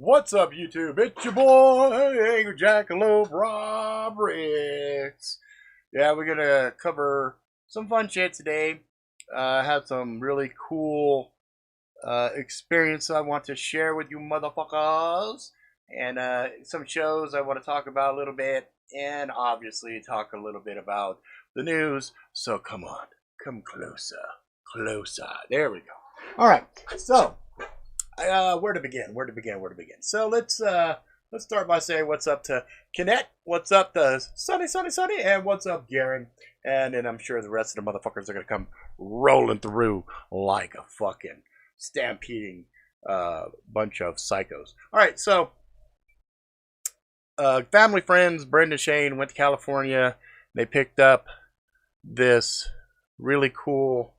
What's up, YouTube? It's your boy, Angry Jackalope Roberts. Yeah, we're gonna cover some fun shit today. I had some really cool experience I want to share with you motherfuckers. And some shows I want to talk about a little bit. And obviously talk a little bit about the news. So come on, come closer, closer. There we go. Alright, so where to begin? So let's start by saying what's up to Kinet, what's up to Sunny, and what's up, Garen. And then I'm sure the rest of the motherfuckers are gonna come rolling through like a fucking stampeding bunch of psychos. All right, so family friends, Brenda Shane went to California. They picked up this really cool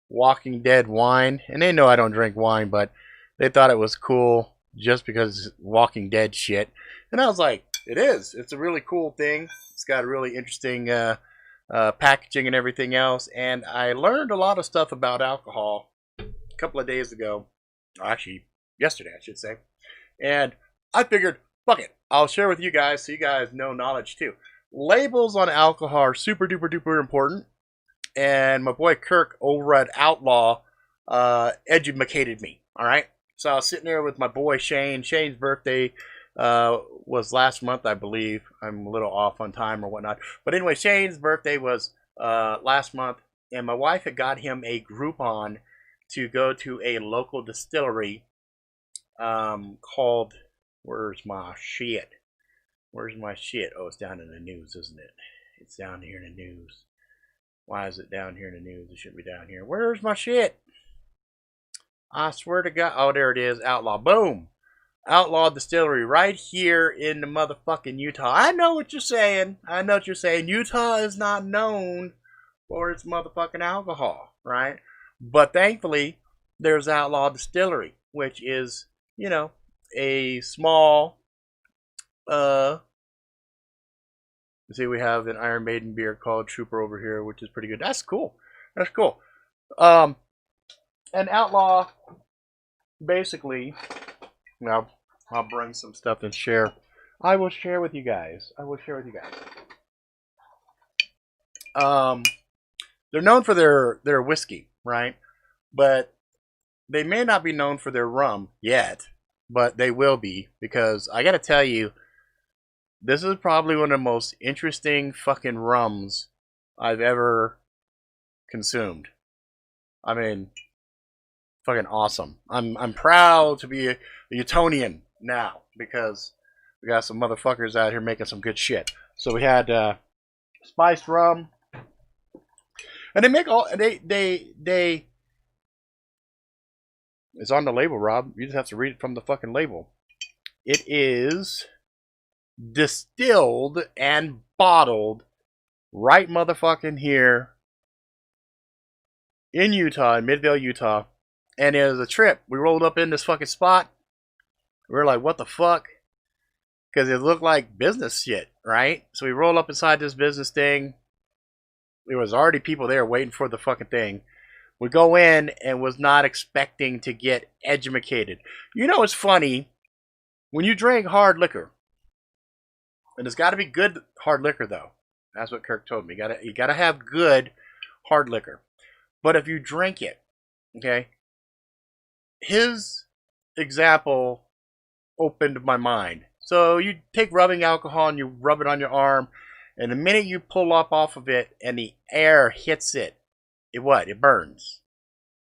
Walking Dead wine, and they know I don't drink wine, but they thought it was cool just because it's Walking Dead shit. And I was like, it is. It's a really cool thing. It's got a really interesting packaging and everything else. And I learned a lot of stuff about alcohol a couple of days ago. Or actually, yesterday, I should say. And I figured, fuck it. I'll share with you guys so you guys know knowledge too. Labels on alcohol are super duper duper important. And my boy Kirk over at Outlaw educated me. All right. So I was sitting there with my boy Shane. Shane's birthday was last month, I believe. I'm a little off on time or whatnot. But anyway, Shane's birthday was last month. And my wife had got him a Groupon to go to a local distillery called... Where's my shit? Where's my shit? Oh, it's down in the news, isn't it? It's down here in the news. Why is it down here in the news? It should be down here. Where's my shit? I swear to God. Oh, there it is. Outlaw. Boom. Outlaw Distillery right here in the motherfucking Utah. I know what you're saying. Utah is not known for its motherfucking alcohol, right? But thankfully, there's Outlaw Distillery, which is, you know, a small, see, we have an Iron Maiden beer called Trooper over here, which is pretty good. That's cool. That's cool. And Outlaw, basically, now I'll bring some stuff and share. I will share with you guys. They're known for their whiskey, right? But they may not be known for their rum yet, but they will be, because I gotta tell you, this is probably one of the most interesting fucking rums I've ever consumed. I mean, fucking awesome. I'm proud to be a Utonian now, because we got some motherfuckers out here making some good shit. So we had spiced rum, and they make all they. It's on the label, Rob. You just have to read it from the fucking label. It is distilled and bottled right motherfucking here in Utah, in Midvale, Utah. And it was a trip. We rolled up in this fucking spot. We were like, what the fuck? Because it looked like business shit, right? So we roll up inside this business thing. There was already people there waiting for the fucking thing. We go in and was not expecting to get educated. You know, it's funny. When you drink hard liquor, and it's got to be good hard liquor, though. That's what Kirk told me. You gotta have good hard liquor. But if you drink it, okay, his example opened my mind. So you take rubbing alcohol and you rub it on your arm, and the minute you pull up off of it and the air hits it, it burns.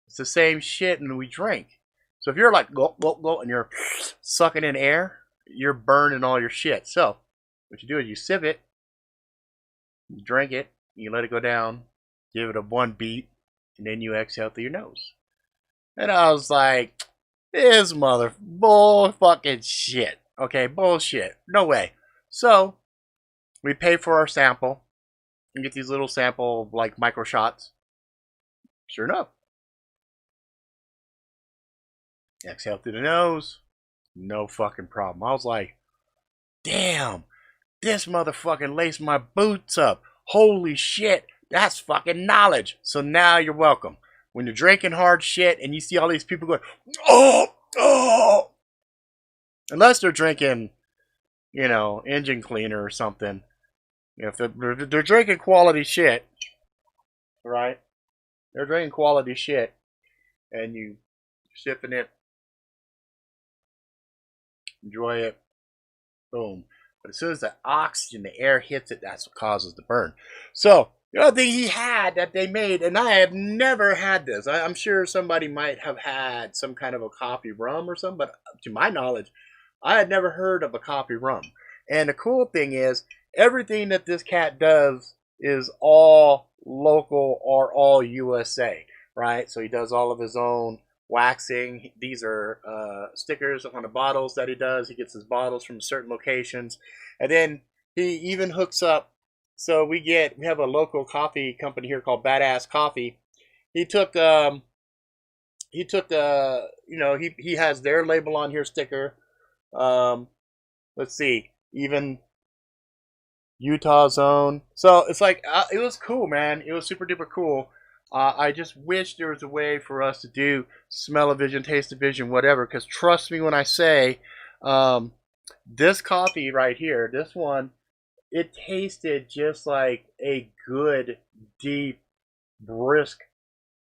It's the same shit when we drink. So if you're like go, go, go, and you're sucking in air, you're burning all your shit. So what you do is you sip it, you drink it, you let it go down, give it a one beat, and then you exhale through your nose. And I was like, this mother bull fucking shit. Okay, bullshit. No way. So we pay for our sample and get these little sample like micro shots. Sure enough. Exhale through the nose. No fucking problem. I was like, damn, this motherfucking laced my boots up. Holy shit, that's fucking knowledge. So now you're welcome. When you're drinking hard shit and you see all these people going, oh, unless they're drinking, engine cleaner or something. If they're drinking quality shit, right? They're drinking quality shit, and you sipping it, enjoy it, boom. But as soon as the oxygen, the air hits it, that's what causes the burn. So the other thing he had that they made, and I have never had this. I'm sure somebody might have had some kind of a coffee rum or something, but to my knowledge, I had never heard of a coffee rum. And the cool thing is, everything that this cat does is all local or all USA, right? So he does all of his own waxing. These are stickers on the bottles that he does. He gets his bottles from certain locations, and then he even hooks up. So we have a local coffee company here called Badass Coffee. He took he has their label on here, sticker. Let's see, even Utah's own. So it's like it was cool, man. It was super duper cool. I just wish there was a way for us to do smell-o-vision, taste-o-vision, whatever. Because trust me when I say, this coffee right here, this one, it tasted just like a good, deep, brisk,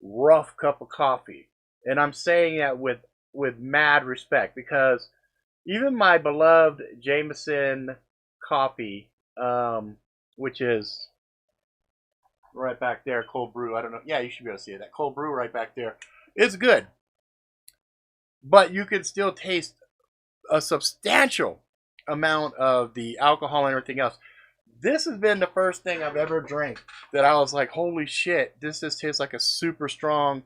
rough cup of coffee. And I'm saying that with mad respect, because even my beloved Jameson coffee, which is right back there, cold brew. I don't know. Yeah, you should be able to see it. That cold brew right back there. It's good. But you can still taste a substantial amount of the alcohol and everything else. This has been the first thing I've ever drank that I was like, holy shit, this just tastes like a super strong,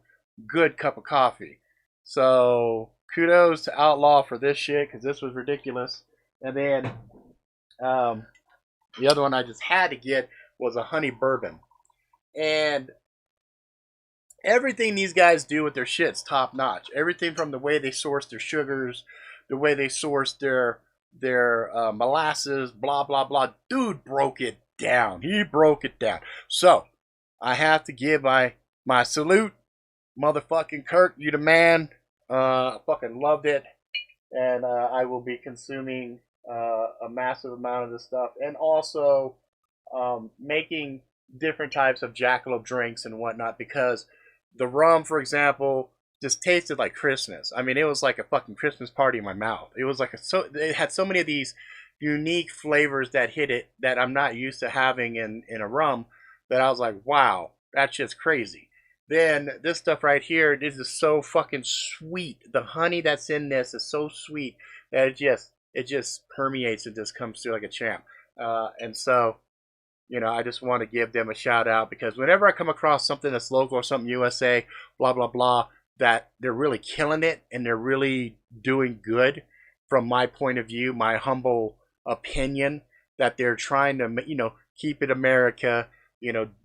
good cup of coffee. So kudos to Outlaw for this shit, because this was ridiculous. And then the other one I just had to get was a honey bourbon. And everything these guys do with their shit's top notch. Everything from the way they source their sugars, the way they source their molasses, blah blah blah. Dude broke it down. He broke it down. So I have to give my salute, motherfucking Kirk. You the man. I fucking loved it, and I will be consuming a massive amount of this stuff, and also making different types of jackalope drinks and whatnot, because the rum, for example, just tasted like Christmas. I mean, it was like a fucking Christmas party in my mouth. It was like it had so many of these unique flavors that hit it that I'm not used to having in a rum, that I was like, wow, that shit's crazy. Then this stuff right here, this is so fucking sweet. The honey that's in this is so sweet that it just permeates and just comes through like a champ. And so, I just want to give them a shout out, because whenever I come across something that's local or something USA, blah, blah, blah, that they're really killing it and they're really doing good from my point of view, my humble opinion, that they're trying to, keep it America,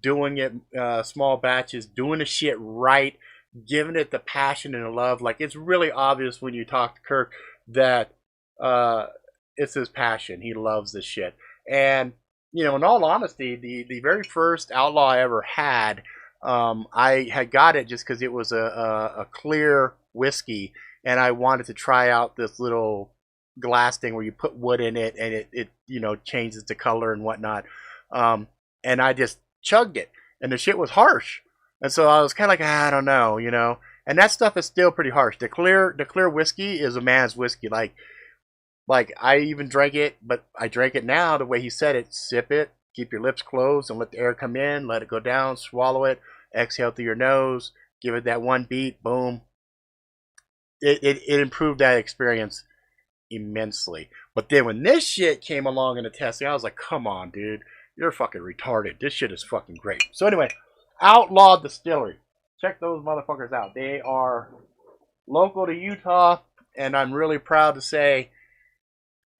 doing it small batches, doing the shit right, giving it the passion and the love. Like, it's really obvious when you talk to Kirk that it's his passion. He loves this shit. And in all honesty, the very first Outlaw I ever had, I had got it just because it was a clear whiskey, and I wanted to try out this little glass thing where you put wood in it, and it changes the color and whatnot. And I just chugged it, and the shit was harsh, and so I was kind of like, I don't know, And that stuff is still pretty harsh. The clear whiskey is a man's whiskey, Like, I even drank it, but I drank it now the way he said it. Sip it, keep your lips closed, and let the air come in, let it go down, swallow it, exhale through your nose, give it that one beat, boom. It improved that experience immensely. But then when this shit came along in the testing, I was like, come on, dude. You're fucking retarded. This shit is fucking great. So anyway, Outlaw Distillery. Check those motherfuckers out. They are local to Utah, and I'm really proud to say,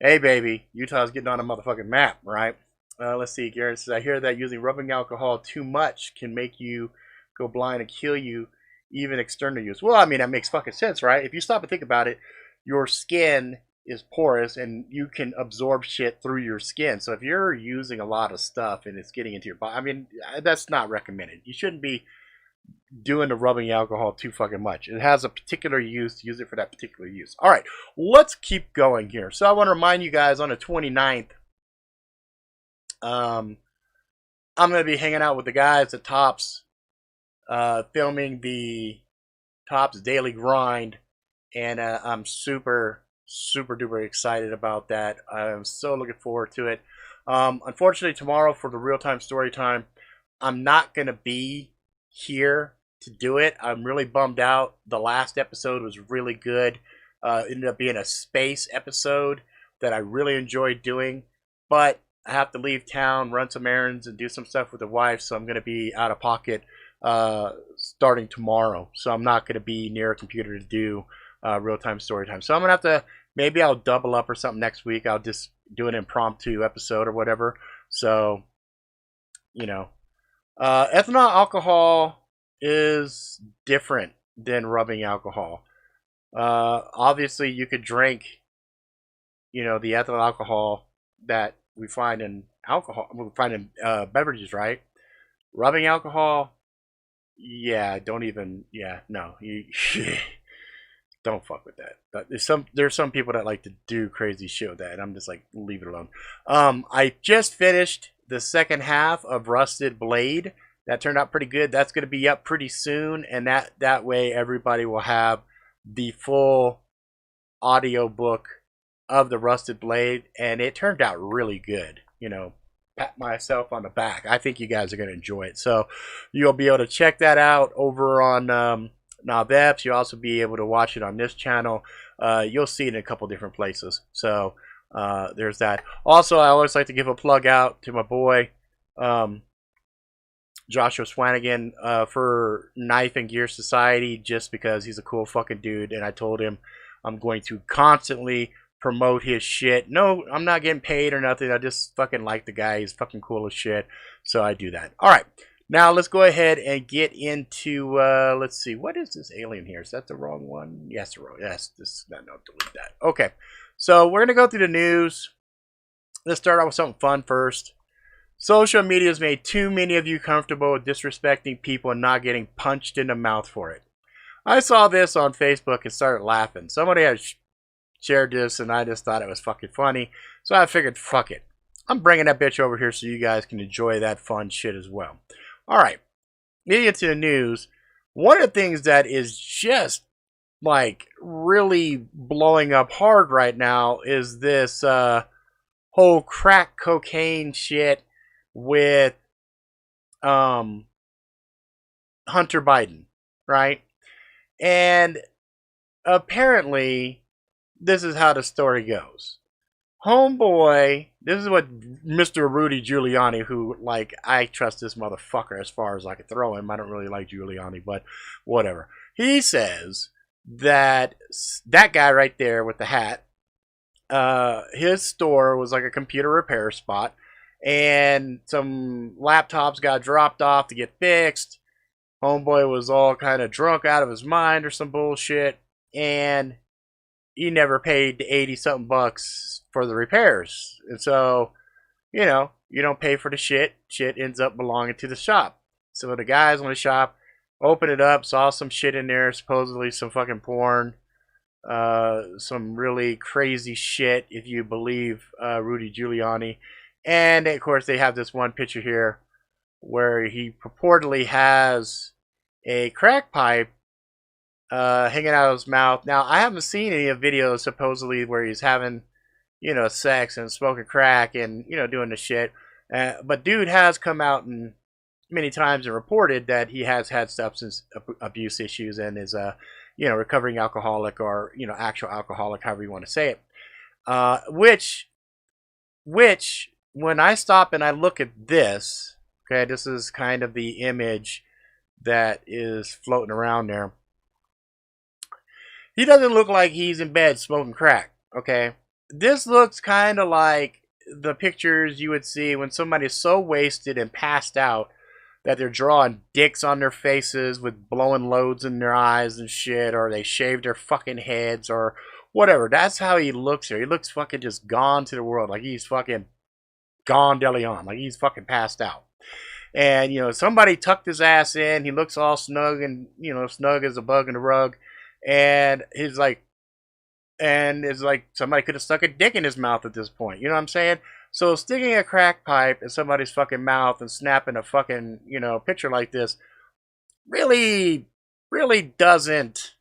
hey, baby, Utah's getting on a motherfucking map, right? Let's see. Garrett says, I hear that using rubbing alcohol too much can make you go blind and kill you, even external use. Well, I mean, that makes fucking sense, right? If you stop and think about it, your skin is porous and you can absorb shit through your skin. So if you're using a lot of stuff and it's getting into your body, I mean, that's not recommended. You shouldn't be doing the rubbing alcohol too fucking much. It has a particular use. Use it for that particular use. All right, let's keep going here. So I want to remind you guys on the 29th, I'm going to be hanging out with the guys at Tops, filming the Tops Daily Grind, and I'm super duper excited about that. I'm so looking forward to it. Unfortunately, tomorrow for the real-time story time, I'm not going to be here to do it. I'm really bummed out. The last episode was really good. Ended up being a space episode that I really enjoyed doing, but I have to leave town, run some errands, and do some stuff with the wife, so I'm going to be out of pocket starting tomorrow. So I'm not going to be near a computer to do real-time story time. So I'm going to have to, maybe I'll double up or something next week. I'll just do an impromptu episode or whatever. So, you know. Ethanol alcohol is different than rubbing alcohol. Obviously, you could drink, you know, the ethanol alcohol that we find in alcohol, we find in beverages, right? Rubbing alcohol, yeah, don't even, yeah, no, you don't fuck with that. But there's some people that like to do crazy shit with that, and I'm just like, leave it alone. I just finished the second half of Rusted Blade. That turned out pretty good. That's going to be up pretty soon, and that way everybody will have the full audio book of the Rusted Blade, and it turned out really good. You know, pat myself on the back. I think you guys are going to enjoy it. So you'll be able to check that out over on Naveps. You'll also be able to watch it on this channel. You'll see it in a couple different places. So there's that. Also, I always like to give a plug out to my boy Joshua Swanigan for Knife and Gear Society, just because he's a cool fucking dude, and I told him I'm going to constantly promote his shit. No, I'm not getting paid or nothing. I just fucking like the guy. He's fucking cool as shit, so I do that. All right, now let's go ahead and get into let's see, what is this alien here? Is that the wrong one? Yes, the wrong. Yes, this. No, delete that. Okay, so we're gonna go through the news. Let's start out with something fun first. Social media has made too many of you comfortable with disrespecting people and not getting punched in the mouth for it. I saw this on Facebook and started laughing. Somebody had shared this and I just thought it was fucking funny. So I figured, fuck it. I'm bringing that bitch over here so you guys can enjoy that fun shit as well. Alright, getting into the news. One of the things that is just like really blowing up hard right now is this whole crack cocaine shit with Hunter Biden, right? And apparently this is how the story goes. Homeboy, this is what Mr. Rudy Giuliani, who, like, I trust this motherfucker as far as I can throw him. I don't really like Giuliani, but whatever. He says that that guy right there with the hat, his store was like a computer repair spot, and some laptops got dropped off to get fixed. Homeboy was all kind of drunk out of his mind or some bullshit, and he never paid the 80-something bucks for the repairs. And so, you know, you don't pay for the shit. Shit ends up belonging to the shop. So the guys in the shop opened it up, saw some shit in there, supposedly some fucking porn, some really crazy shit, if you believe Rudy Giuliani. And, of course, they have this one picture here where he purportedly has a crack pipe hanging out of his mouth. Now, I haven't seen any of videos, supposedly, where he's having, you know, sex and smoking crack and, you know, doing the shit. But dude has come out and many times and reported that he has had substance abuse issues and is a, you know, recovering alcoholic or, you know, actual alcoholic, however you want to say it. Which, when I stop and I look at this, okay, this is kind of the image that is floating around there. He doesn't look like he's in bed smoking crack, okay? This looks kind of like the pictures you would see when somebody's so wasted and passed out that they're drawing dicks on their faces with blowing loads in their eyes and shit, or they shave their fucking heads or whatever. That's how he looks here. He looks fucking just gone to the world, like he's fucking gone de Leon, like he's fucking passed out. And somebody tucked his ass in. He looks all snug and snug as a bug in a rug, and he's like, and it's like somebody could have stuck a dick in his mouth at this point. You know what I'm saying? So sticking a crack pipe in somebody's fucking mouth and snapping a fucking picture like this really, really doesn't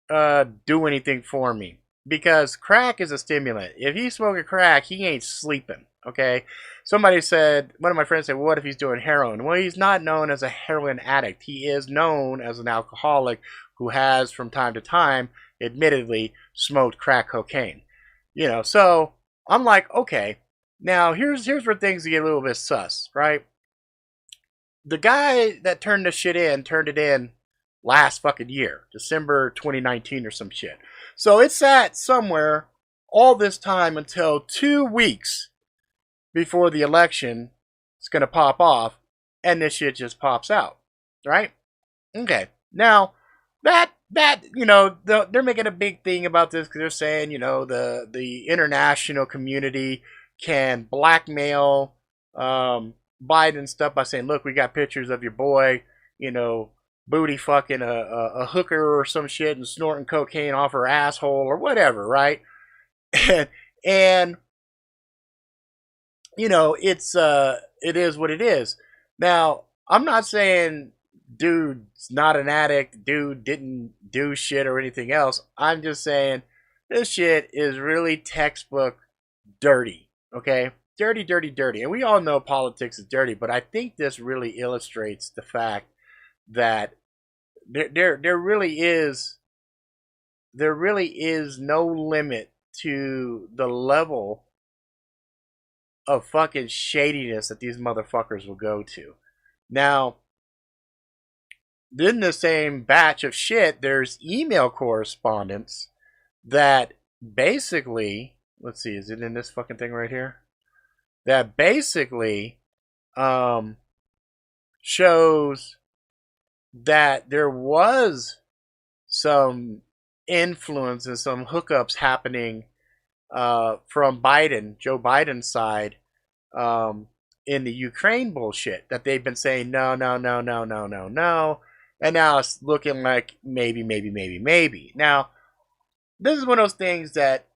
do anything for me, because crack is a stimulant. If he's smoking crack, he ain't sleeping. Okay. One of my friends said, well, what if he's doing heroin? Well, he's not known as a heroin addict. He is known as an alcoholic who has, from time to time, admittedly, smoked crack cocaine. So I'm like, okay, now here's where things get a little bit sus, right? The guy that turned it in last fucking year, December 2019 or some shit. So it sat somewhere all this time until 2 weeks before the election is going to pop off, and this shit just pops out, right? Okay. Now, they're making a big thing about this because they're saying, the international community can blackmail Biden stuff by saying, look, we got pictures of your boy, booty fucking a hooker or some shit and snorting cocaine off her asshole or whatever, right? and it is what it is. Now, I'm not saying dude's not an addict, dude didn't do shit or anything else. I'm just saying this shit is really textbook dirty, okay? Dirty, dirty, dirty. And we all know politics is dirty, but I think this really illustrates the fact that there really is no limit to the level of fucking shadiness that these motherfuckers will go to. Now, in the same batch of shit, there's email correspondence that basically, let's see, is it in this fucking thing right here? That basically shows that there was some influence and some hookups happening from Joe Biden's side, in the Ukraine bullshit that they've been saying no, no, no, no, no, no, no, and now it's looking like maybe, maybe, maybe, maybe. Now, this is one of those things that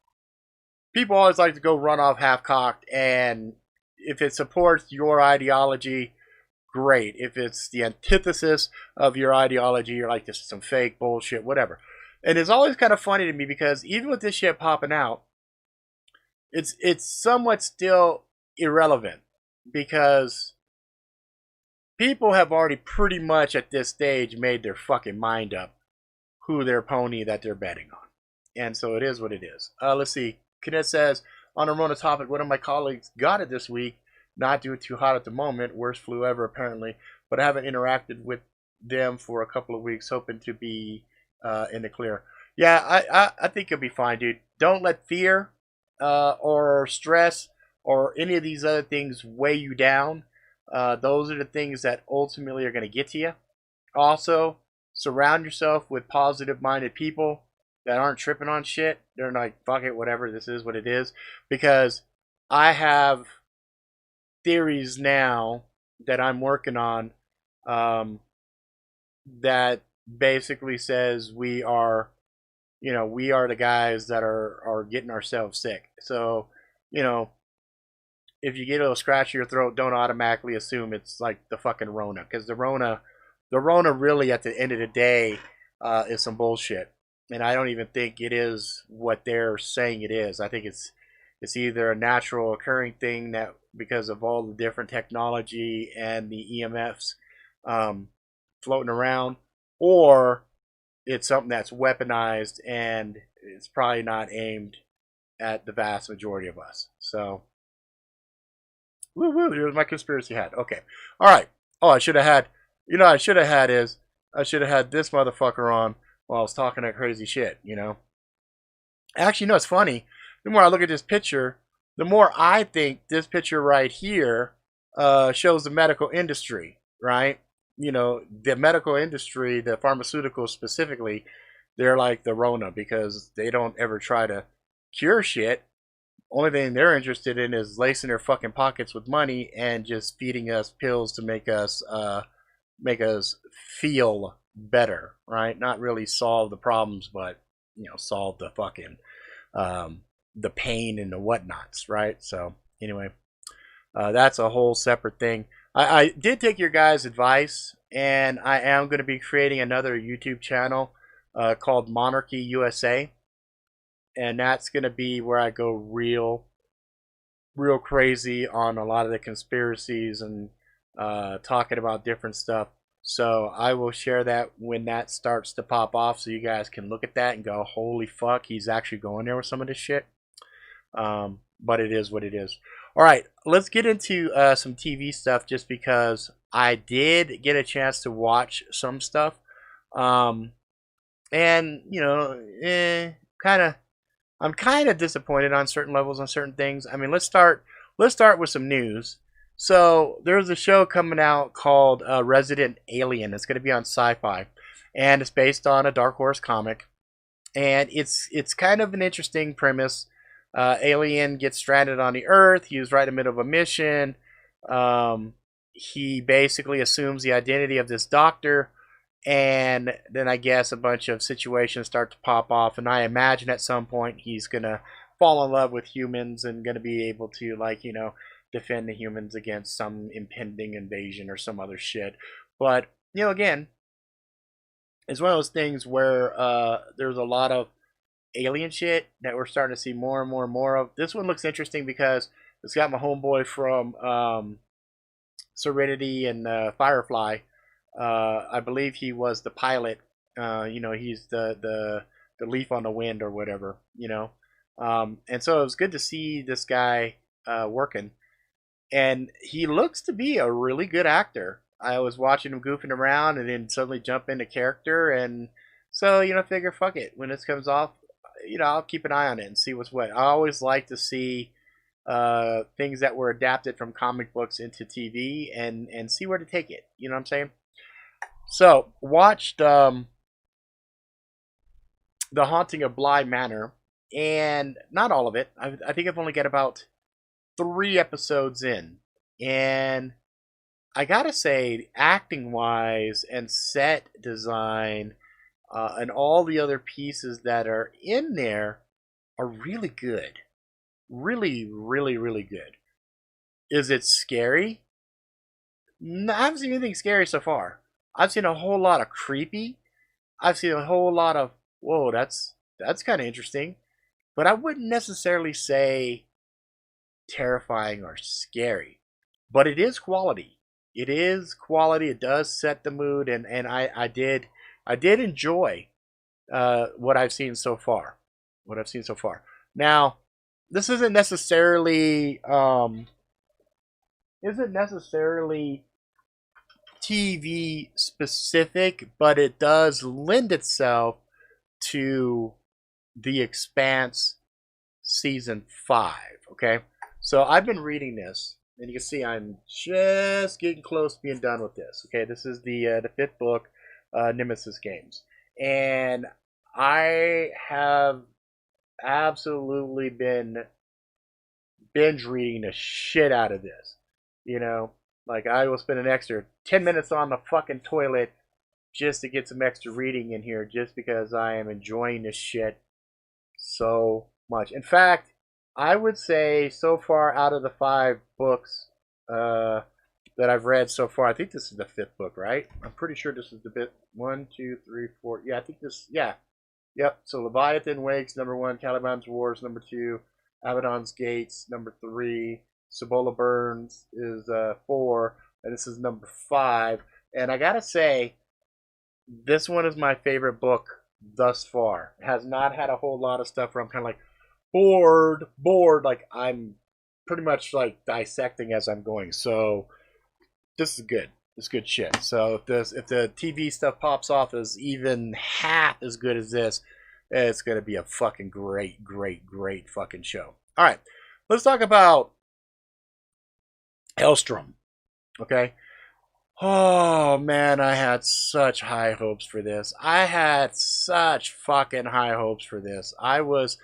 people always like to go run off half-cocked, and if it supports your ideology, great. If it's the antithesis of your ideology, you're like, this is some fake bullshit, whatever. And it's always kind of funny to me because even with this shit popping out, it's somewhat still irrelevant because people have already pretty much at this stage made their fucking mind up who their pony that they're betting on. And so it is what it is. Let's see. Cadet says, on a Rona topic, one of my colleagues got it this week. Not doing too hot at the moment. Worst flu ever, apparently. But I haven't interacted with them for a couple of weeks, hoping to be in the clear. Yeah, I think you'll be fine, dude. Don't let fear or stress or any of these other things weigh you down. Those are the things that ultimately are going to get to you. Also, surround yourself with positive-minded people that aren't tripping on shit. They're like, fuck it, whatever, this is what it is. Because I have theories now that I'm working on that basically says we are the guys that are getting ourselves sick. So, if you get a little scratch in your throat, don't automatically assume it's like the fucking Rona. Because the Rona really at the end of the day is some bullshit. And I don't even think it is what they're saying it is. I think it's either a natural occurring thing that because of all the different technology and the EMFs floating around, or it's something that's weaponized and it's probably not aimed at the vast majority of us. So, woo, there's my conspiracy hat. Okay, all right. Oh, I should have had this motherfucker on while I was talking that crazy shit. Actually, it's funny. The more I look at this picture, the more I think this picture right here shows the medical industry, right? The medical industry, the pharmaceuticals specifically, they're like the Rona because they don't ever try to cure shit. Only thing they're interested in is lacing their fucking pockets with money and just feeding us pills to make us feel better, right? Not really solve the problems, but solve the fucking the pain and the whatnots, right? So anyway, that's a whole separate thing. I did take your guys' advice, and I am going to be creating another YouTube channel called Monarchy USA, and that's going to be where I go real crazy on a lot of the conspiracies and talking about different stuff. So I will share that when that starts to pop off, so you guys can look at that and go, "Holy fuck, he's actually going there with some of this shit." But it is what it is. All right, let's get into some TV stuff, just because I did get a chance to watch some stuff, and kind of. I'm kind of disappointed on certain levels on certain things. I mean, let's start with some news. So there's a show coming out called Resident Alien. It's going to be on Sci-Fi, and it's based on a Dark Horse comic, and it's kind of an interesting premise. Alien gets stranded on the Earth. He was right in the middle of a mission. He basically assumes the identity of this doctor, and then I guess a bunch of situations start to pop off, and I imagine at some point he's gonna fall in love with humans and gonna be able to, like, defend the humans against some impending invasion or some other shit. But again, it's one of those things where there's a lot of alien shit that we're starting to see more and more and more of. This one looks interesting because it's got my homeboy from Serenity and Firefly. I believe he was the pilot. He's the leaf on the wind or whatever. And so it was good to see this guy working, and he looks to be a really good actor. I was watching him goofing around, and then suddenly jump into character, and so figure fuck it, when this comes off, I'll keep an eye on it and see what's what. I always like to see things that were adapted from comic books into TV and see where to take it. You know what I'm saying? So, watched The Haunting of Bly Manor, and not all of it. I think I've only got about 3 episodes in, and I gotta say, acting-wise and set design and all the other pieces that are in there are really good. Really, really, really good. Is it scary? No, I haven't seen anything scary so far. I've seen a whole lot of creepy. I've seen a whole lot of, whoa, that's kind of interesting. But I wouldn't necessarily say terrifying or scary. But it is quality. It is quality. It does set the mood, and I did enjoy what I've seen so far. Now, this isn't necessarily TV specific, but it does lend itself to The Expanse season 5. Okay, so I've been reading this, and you can see I'm just getting close to being done with this. Okay, this is the 5th book, Nemesis Games, and I have absolutely been binge reading the shit out of this. Like, I will spend an extra 10 minutes on the fucking toilet just to get some extra reading in here, just because I am enjoying this shit so much. In fact, I would say so far, out of the 5 books that I've read so far, I think this is the 5th book, right? I'm pretty sure this is the bit 1, 2, 3, 4. Yeah, I think this. Yeah, yep. So Leviathan Wakes, number 1. Caliban's Wars, number 2. Abaddon's Gates, number 3. Cibola Burns is 4, and this is number 5. And I gotta say, this one is my favorite book thus far. It has not had a whole lot of stuff where I'm kind of like bored. Like, I'm pretty much like dissecting as I'm going. So this is good. It's good shit. So if the TV stuff pops off as even half as good as this, it's gonna be a fucking great fucking show. All right, let's talk about Hellstrom. Okay. Oh man, I had such high hopes for this. I had such fucking high hopes for this. I was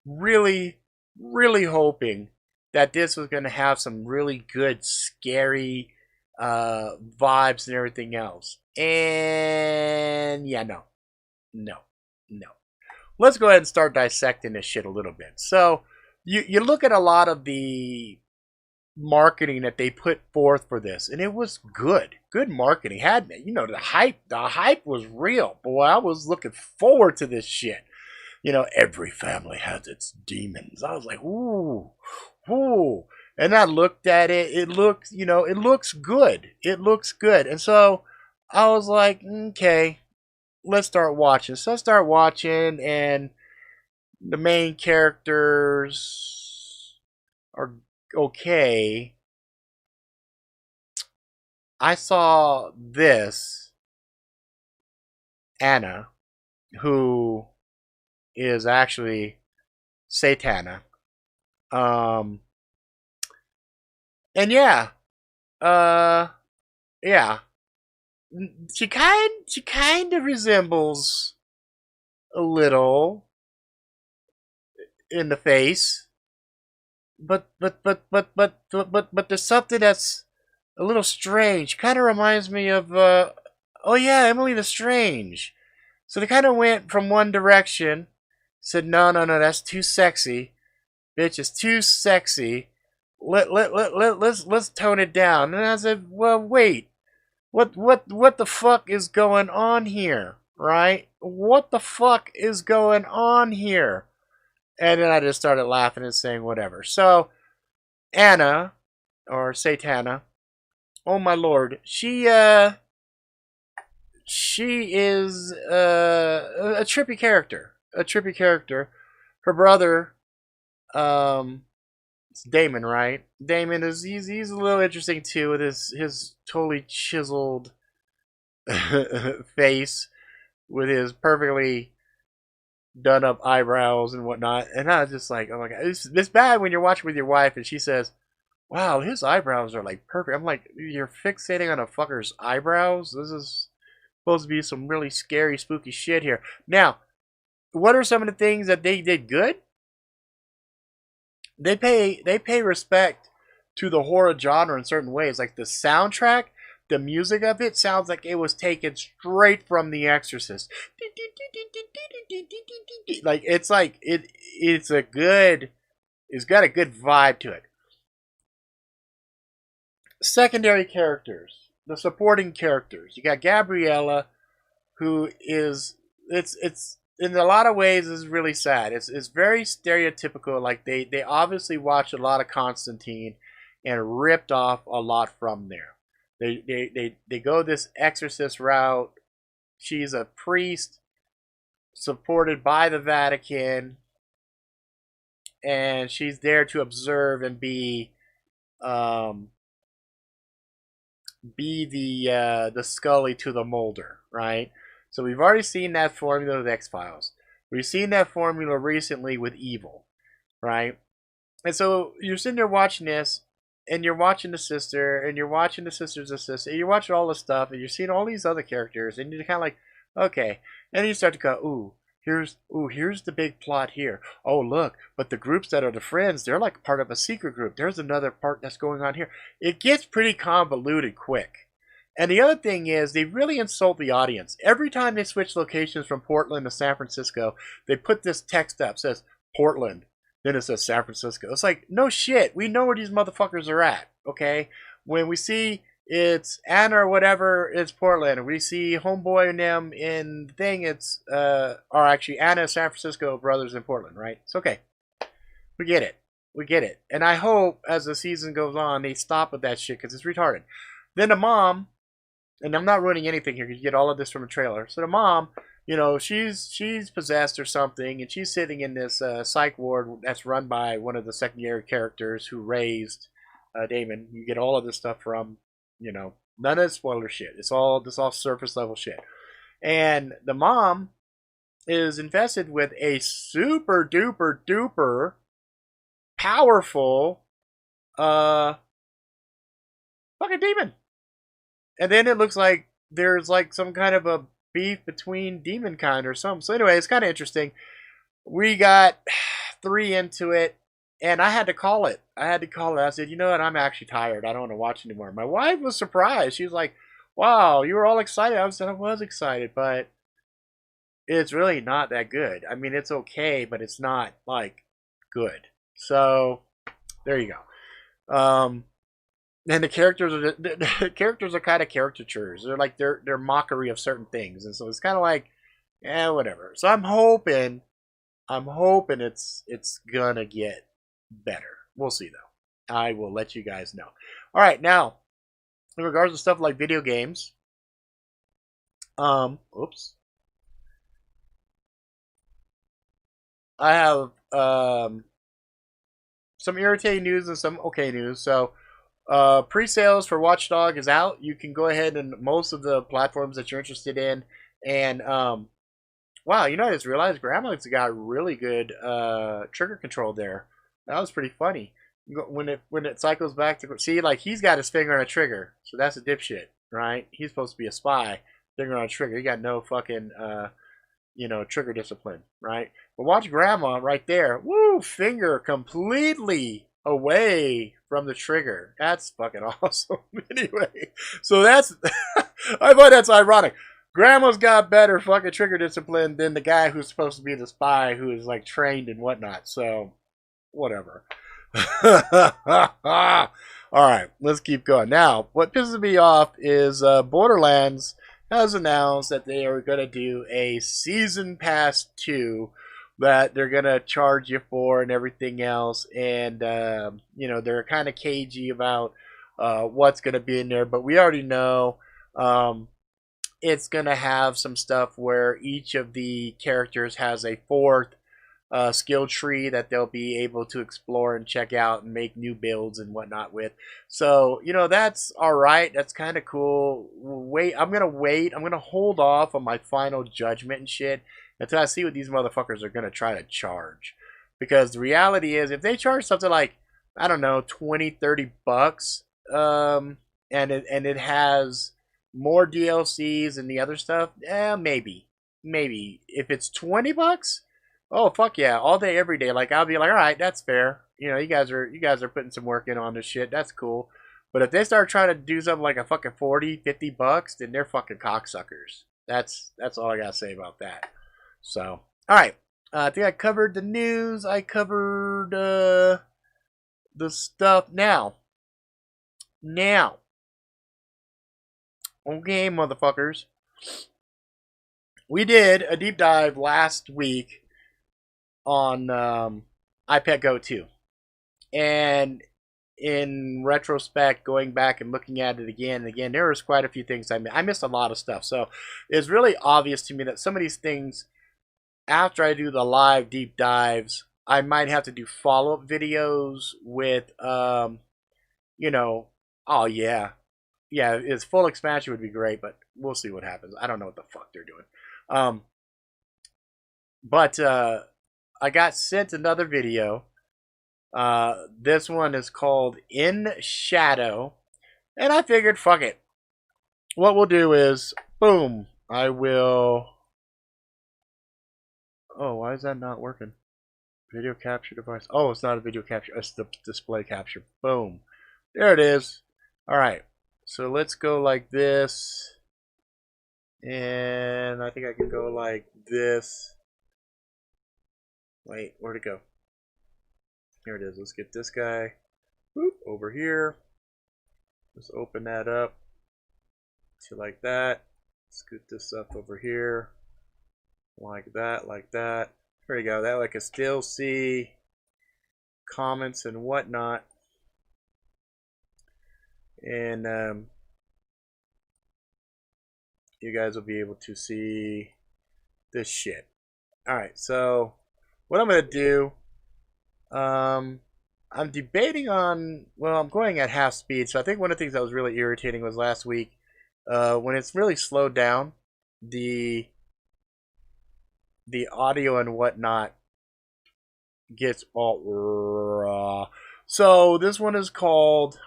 really, really hoping that this was going to have some really good, scary vibes and everything else. And yeah, no, no, no. Let's go ahead and start dissecting this shit a little bit. So you look at a lot of the marketing that they put forth for this, and it was good marketing. Had, you know, the hype was real. Boy, I was looking forward to this shit. You know, every family has its demons. I was like, ooh, ooh. And I looked at it. It looks, you know, it looks good. It looks good. And so I was like, okay, let's start watching. So I start watching, and the main characters are okay. I saw this Anna, who is actually Satana. Um, and yeah, uh, yeah, she kind of resembles a little in the face, but there's something that's a little strange. Kind of reminds me of oh yeah, Emily the Strange. So they kind of went from one direction, said no, that's too sexy, bitch, it's too sexy. Let's tone it down. And I said, well, wait, what the fuck is going on here, right? What the fuck is going on here? And then I just started laughing and saying whatever. So Anna, or Satana, oh my lord, she is a trippy character. A trippy character. Her brother, it's Damon, right? Damon is he's a little interesting too, with his totally chiseled face, with his perfectly done up eyebrows and whatnot. And I was just like, oh my god, it's bad when you're watching with your wife and she says, wow, his eyebrows are like perfect. I'm like, you're fixating on a fucker's eyebrows? This is supposed to be some really scary, spooky shit here. Now, what are some of the things that they did good? They pay respect to the horror genre in certain ways. Like the soundtrack, the music of it sounds like it was taken straight from The Exorcist. It's got a good vibe to it. Secondary characters, the supporting characters. You got Gabriella, who is it's in a lot of ways is really sad. It's very stereotypical. Like they obviously watched a lot of Constantine and ripped off a lot from there. They go this exorcist route. She's a priest supported by the Vatican, and she's there to observe and be the Scully to the Mulder, right? So we've already seen that formula with X-Files. We've seen that formula recently with Evil, right? And so you're sitting there watching this, and you're watching the sister, and you're watching the sister's assistant, and you're watching all this stuff, and you're seeing all these other characters, and you're kind of like, okay. And then you start to go, here's the big plot here. Oh, look, but the groups that are the friends, they're like part of a secret group. There's another part that's going on here. It gets pretty convoluted quick. And the other thing is, they really insult the audience. Every time they switch locations from Portland to San Francisco, they put this text up, says Portland, then it says San Francisco. It's like, no shit, we know where these motherfuckers are at, okay? When we see it's Anna or whatever, it's Portland. We see Homeboy and them in the thing, it's, or actually Anna, San Francisco, brothers in Portland, right? It's okay. We get it. We get it. And I hope as the season goes on, they stop with that shit because it's retarded. Then the mom, and I'm not ruining anything here because you get all of this from a trailer. So the mom, you know, she's possessed or something, and she's sitting in this psych ward that's run by one of the secondary characters who raised Damon. You get all of this stuff from, you know, none of the spoiler shit. It's all surface level shit. And the mom is infested with a super duper duper powerful fucking demon. And then it looks like there's like some kind of a beef between demon kind or something. So anyway, it's kind of interesting. We got 3 into it. And I had to call it. I said, you know what? I'm actually tired. I don't want to watch anymore. My wife was surprised. She was like, wow, you were all excited. I was excited, but it's really not that good. I mean, it's okay, but it's not like good. So there you go. And the characters are the characters are kind of caricatures. They're like they're mockery of certain things, and so it's kind of like, whatever. So I'm hoping it's gonna get better. We'll see though. I will let you guys know. All right, now in regards to stuff like video games, oops, I have some irritating news and some okay news. So, pre-sales for Watchdog is out. You can go ahead and most of the platforms that you're interested in. And wow, you know, I just realized Grandma's got really good trigger control there. That was pretty funny. When it cycles back to see, like he's got his finger on a trigger, so that's a dipshit, right? He's supposed to be a spy, finger on a trigger. He got no fucking trigger discipline, right? But watch Grandma right there. Woo, finger completely away from the trigger. That's fucking awesome. Anyway, so that's I thought that's ironic. Grandma's got better fucking trigger discipline than the guy who's supposed to be the spy who is like trained and whatnot. So whatever. All right, let's keep going. Now, what pisses me off is Borderlands has announced that they are going to do a Season Pass 2 that they're going to charge you for and everything else. And, they're kind of cagey about what's going to be in there. But we already know it's going to have some stuff where each of the characters has a fourth skill tree that they'll be able to explore and check out and make new builds and whatnot with. So, that's all right. That's kind of cool. I'm going to hold off on my final judgment and shit until I see what these motherfuckers are going to try to charge. Because the reality is, if they charge something like, I don't know, 20, 30 bucks, and it has more DLCs and the other stuff, maybe. If it's 20 bucks, oh fuck yeah, all day every day. Like I'll be like, all right, that's fair. You guys are putting some work in on this shit. That's cool. But if they start trying to do something like a fucking 40, 50 bucks, then they're fucking cocksuckers. That's all I gotta say about that. So, all right. I think I covered the news. I covered the stuff now. Okay, motherfuckers. We did a deep dive last week on iPad Go 2. And in retrospect, going back and looking at it again and again, there was quite a few things I missed a lot of stuff. So it's really obvious to me that some of these things, after I do the live deep dives, I might have to do follow-up videos with, oh yeah. Yeah, its full expansion would be great, but we'll see what happens. I don't know what the fuck they're doing. But I got sent another video. This one is called In Shadow. And I figured, fuck it. What we'll do is, boom, I will... Oh, why is that not working? Video capture device. Oh, it's not a video capture. It's the display capture. Boom. There it is. All right. So let's go like this. And I think I can go like this. Wait, where'd it go? Here it is. Let's get this guy over here. Just open that up to like that. Scoot this up over here. Like that, like that. There you go. That way I can still see comments and whatnot. And you guys will be able to see this shit. Alright, so what I'm going to do, I'm debating on, well, I'm going at half speed. So I think one of the things that was really irritating was last week, when it's really slowed down, the audio and whatnot gets all raw. So this one is called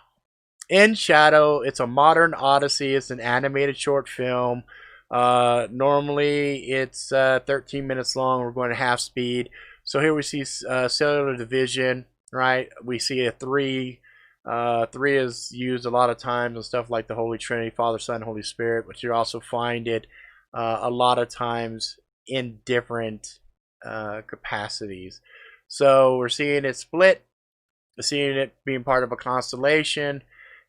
In Shadow. It's a modern odyssey. It's an animated short film. Normally it's 13 minutes long. We're going to half speed. So here we see Cellular Division. right? We see a 3. 3 is used a lot of times and stuff like the Holy Trinity, Father, Son, Holy Spirit, but you also find it a lot of times in different capacities. So we're seeing it split, we're seeing it being part of a constellation.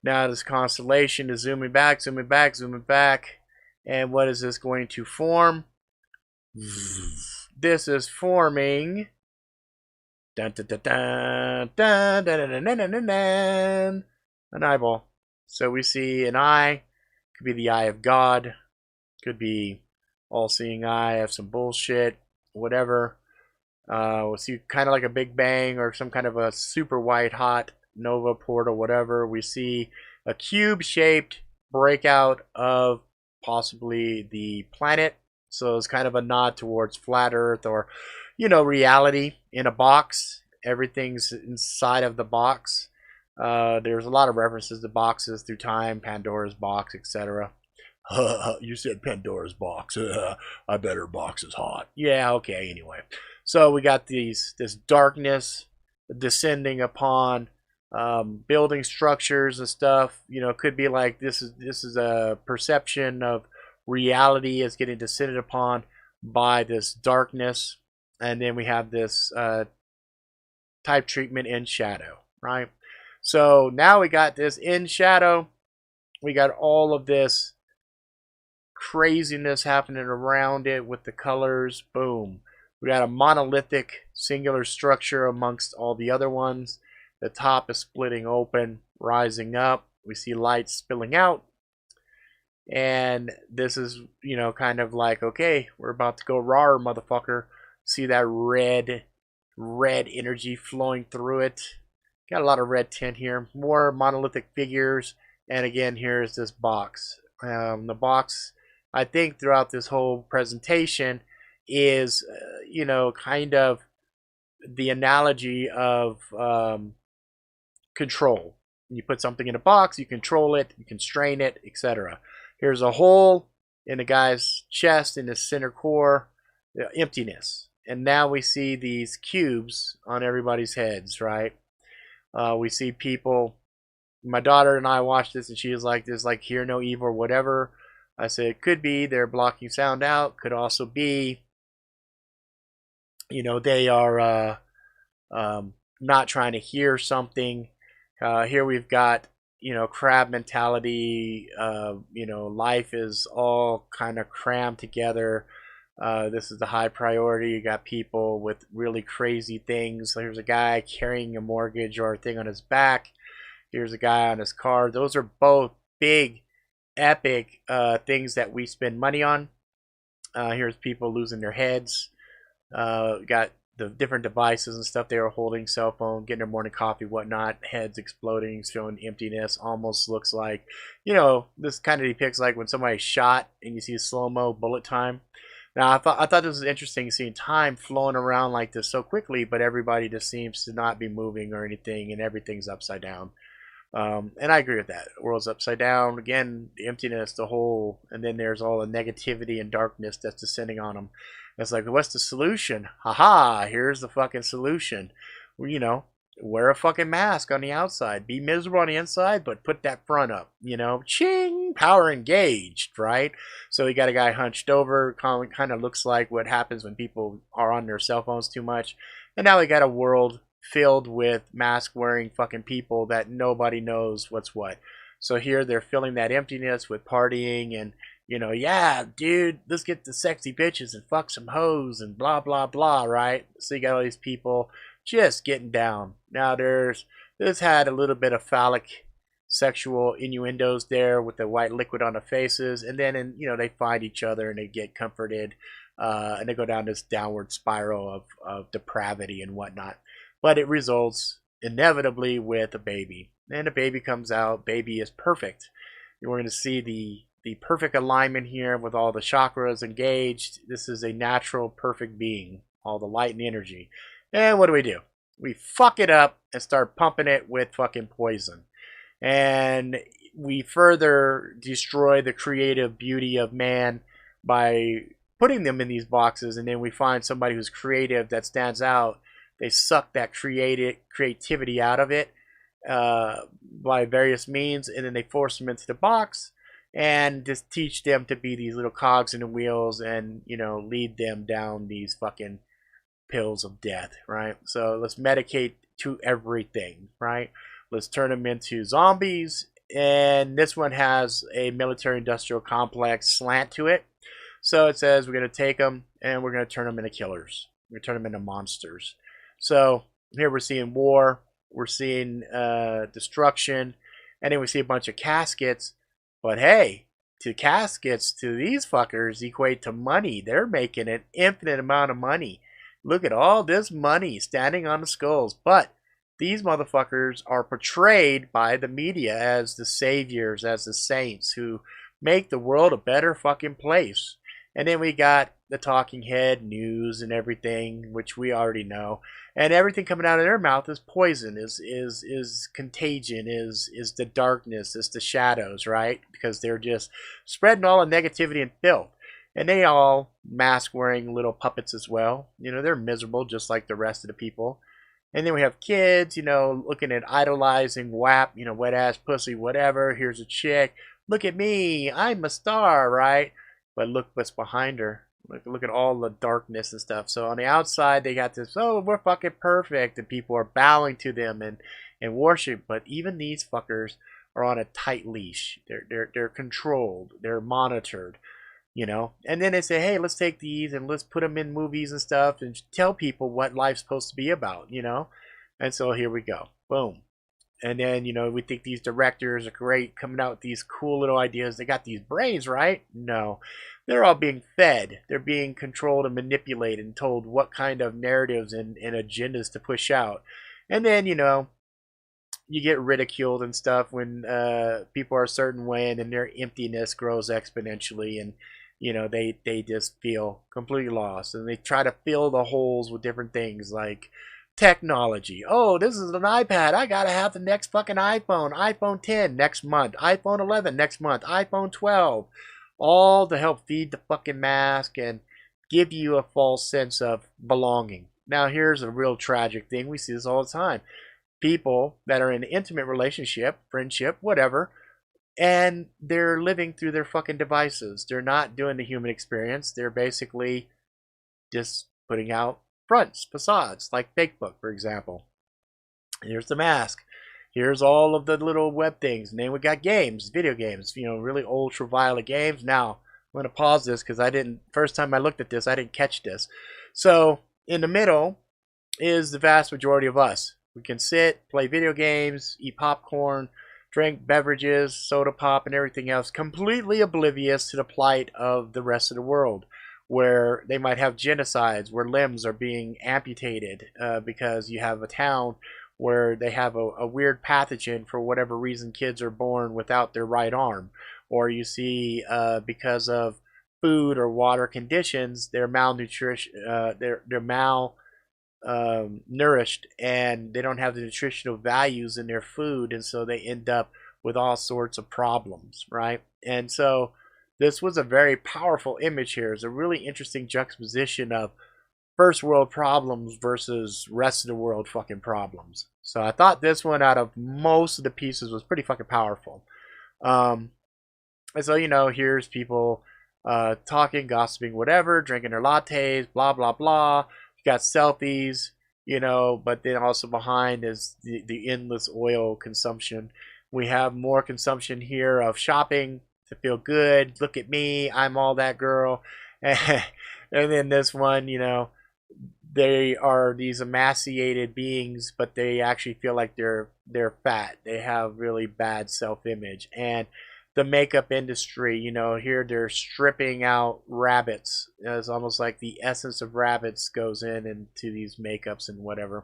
Now this constellation is zooming back, zooming back, zooming back. And what is this going to form? This is forming dun, dun, dun, dun, dun, dun, dun, dun, dun, dun, dun, an eyeball. So we see an eye. Could be the eye of God. Could be all-seeing eye of some bullshit. Whatever. We'll see kind of like a Big Bang or some kind of a super white hot nova portal, whatever. We see a cube-shaped breakout of possibly the planet. So it's kind of a nod towards flat Earth, or, you know, reality in a box. Everything's inside of the box. There's a lot of references to boxes through time, Pandora's box, etc. You said Pandora's box. I bet her box is hot. Yeah, okay, anyway. So we got this darkness descending upon building structures and stuff. You know, it could be like this is a perception of reality is getting descended upon by this darkness. And then we have this type treatment in shadow, right? So now we got this in shadow. We got all of this craziness happening around it with the colors. Boom. We got a monolithic singular structure amongst all the other ones. The top is splitting open, rising up. We see light spilling out. And this is, you know, kind of like, okay, we're about to go raw, motherfucker. See that red energy flowing through it. Got a lot of red tint here. More monolithic figures. And again, here's this box. The box, I think, throughout this whole presentation is, you know, kind of the analogy of control. You put something in a box, you control it, you constrain it, etc. Here's a hole in the guy's chest, in his center core, emptiness. And now we see these cubes on everybody's heads, right? We see people. My daughter and I watched this, and she was like, "This, like, hear no evil," or whatever. I said it could be they're blocking sound out. Could also be, you know, they are not trying to hear something. Here we've got, you know, crab mentality. You know, life is all kind of crammed together. This is the high priority. You got people with really crazy things. Here's a guy carrying a mortgage or a thing on his back. Here's a guy on his car. Those are both big, epic things that we spend money on. Here's people losing their heads. Got the different devices and stuff they were holding, cell phone, getting their morning coffee, whatnot, heads exploding, showing emptiness. Almost looks like, you know, this kind of depicts like when somebody's shot and you see slow-mo bullet time. Now, I thought this was interesting, seeing time flowing around like this so quickly, but everybody just seems to not be moving or anything, and everything's upside down. And I agree with that. The world's upside down. Again, the emptiness, the hole, and then there's all the negativity and darkness that's descending on them. It's like, what's the solution? Haha, here's the fucking solution. Well, you know, wear a fucking mask on the outside. Be miserable on the inside, but put that front up. You know, ching, power engaged, right? So you got a guy hunched over. Kind of looks like what happens when people are on their cell phones too much. And now we got a world filled with mask-wearing fucking people that nobody knows what's what. So here they're filling that emptiness with partying and, you know, yeah, dude, let's get the sexy bitches and fuck some hoes and blah, blah, blah, right? So you got all these people just getting down. Now this had a little bit of phallic sexual innuendos there with the white liquid on the faces, and then, you know, they find each other and they get comforted, and they go down this downward spiral of depravity and whatnot. But it results inevitably with a baby. And a baby comes out. Baby is perfect. And we're going to see the perfect alignment here with all the chakras engaged. This is a natural, perfect being. All the light and energy. And what do? We fuck it up and start pumping it with fucking poison. And we further destroy the creative beauty of man by putting them in these boxes. And then we find somebody who's creative that stands out, They suck that creativity out of it by various means, and then they force them into the box and just teach them to be these little cogs in the wheels, and lead them down these fucking pills of death, right? So let's medicate to everything, right? Let's turn them into zombies. And this one has a military industrial complex slant to it. So it says we're going to take them and we're going to turn them into killers. We're going to turn them into monsters. So here we're seeing war, we're seeing destruction, and then we see a bunch of caskets. But hey, to caskets to these fuckers equate to money. They're making an infinite amount of money. Look at all this money standing on the skulls. But these motherfuckers are portrayed by the media as the saviors, as the saints who make the world a better fucking place. And then we got the talking head news and everything, which we already know. And everything coming out of their mouth is poison, is contagion, is the darkness, is the shadows, right? Because they're just spreading all the negativity and filth. And they all mask wearing little puppets as well. They're miserable just like the rest of the people. And then we have kids, looking at idolizing WAP, wet ass pussy, whatever. Here's a chick. Look at me. I'm a star, right? But look what's behind her. Look at all the darkness and stuff. So on the outside, they got this, oh, we're fucking perfect. And people are bowing to them and worship. But even these fuckers are on a tight leash. They're controlled. They're monitored. And then they say, hey, let's take these and let's put them in movies and stuff and tell people what life's supposed to be about, and so here we go, boom. And then we think these directors are great, coming out with these cool little ideas. They got these brains, right? No, they're all being fed. They're being controlled and manipulated and told what kind of narratives and agendas to push out. And then you get ridiculed and stuff when people are a certain way, and then their emptiness grows exponentially, and they just feel completely lost, and they try to fill the holes with different things like technology. Oh, this is an iPad. I gotta have the next fucking iPhone 10 next month, iPhone 11 next month, iPhone 12, all to help feed the fucking mask and give you a false sense of belonging. Now, here's a real tragic thing. We see this all the time. People that are in an intimate relationship, friendship, whatever, and they're living through their fucking devices. They're not doing the human experience. They're basically just putting out fronts, facades, like Facebook, for example. Here's the mask. Here's all of the little web things. And then we got games, video games, really ultraviolet games. Now, I'm going to pause this because first time I looked at this, I didn't catch this. So, in the middle is the vast majority of us. We can sit, play video games, eat popcorn, drink beverages, soda pop, and everything else, completely oblivious to the plight of the rest of the world, where they might have genocides, where limbs are being amputated because you have a town where they have a weird pathogen for whatever reason. Kids are born without their right arm, or you see because of food or water conditions, they're malnutrition, they're nourished, and they don't have the nutritional values in their food, and so they end up with all sorts of problems, right? And so this was a very powerful image here. It's a really interesting juxtaposition of first world problems versus rest of the world fucking problems. So I thought this one, out of most of the pieces, was pretty fucking powerful. And so here's people talking, gossiping, whatever, drinking their lattes, blah blah blah. You got selfies, but then also behind is the endless oil consumption. We have more consumption here of shopping to feel good. Look at me, I'm all that girl. And then this one, they are these emaciated beings, but they actually feel like they're fat. They have really bad self-image. And the makeup industry, here they're stripping out rabbits. It's almost like the essence of rabbits goes into these makeups and whatever.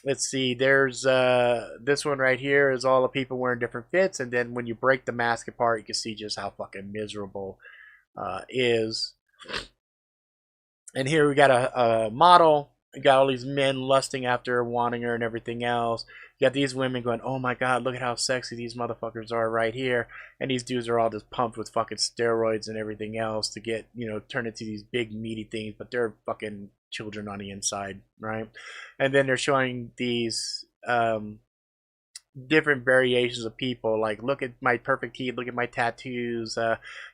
Let's see, there's this one right here is all the people wearing different fits, and then when you break the mask apart, you can see just how fucking miserable is. And here we got a model. We got all these men lusting after her, wanting her and everything else. You got these women going, oh my god, look at how sexy these motherfuckers are right here. And these dudes are all just pumped with fucking steroids and everything else to get, turn into these big meaty things, but they're fucking children on the inside, right? And then they're showing these different variations of people, like, look at my perfect teeth, look at my tattoos,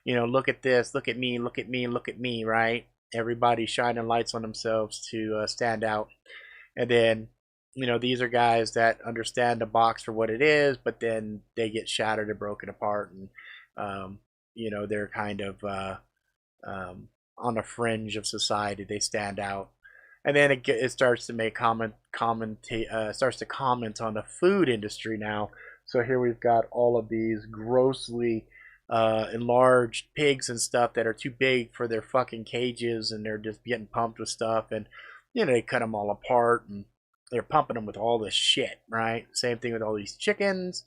look at this, look at me, look at me, look at me, right? Everybody shining lights on themselves to stand out. And then, these are guys that understand the box for what it is, but then they get shattered and broken apart, and they're kind of on the fringe of society. They stand out, and then it starts to make starts to comment on the food industry now. So here we've got all of these grossly enlarged pigs and stuff that are too big for their fucking cages, and they're just getting pumped with stuff, and they cut them all apart, and they're pumping them with all this shit, right? Same thing with all these chickens.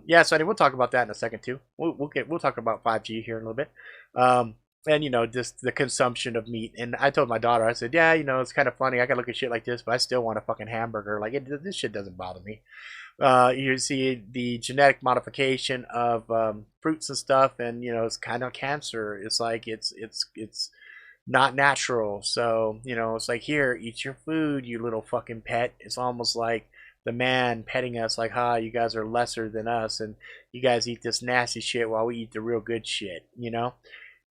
Yeah, so we'll talk about that in a second too. We'll talk about 5G here in a little bit. And just the consumption of meat. And I told my daughter, I said, yeah, it's kind of funny. I can look at shit like this, but I still want a fucking hamburger. Like, this shit doesn't bother me. You see the genetic modification of fruits and stuff, and it's kind of cancer. It's like it's not natural. So it's like, here, eat your food, you little fucking pet. It's almost like the man petting us, like, you guys are lesser than us, and you guys eat this nasty shit while we eat the real good shit.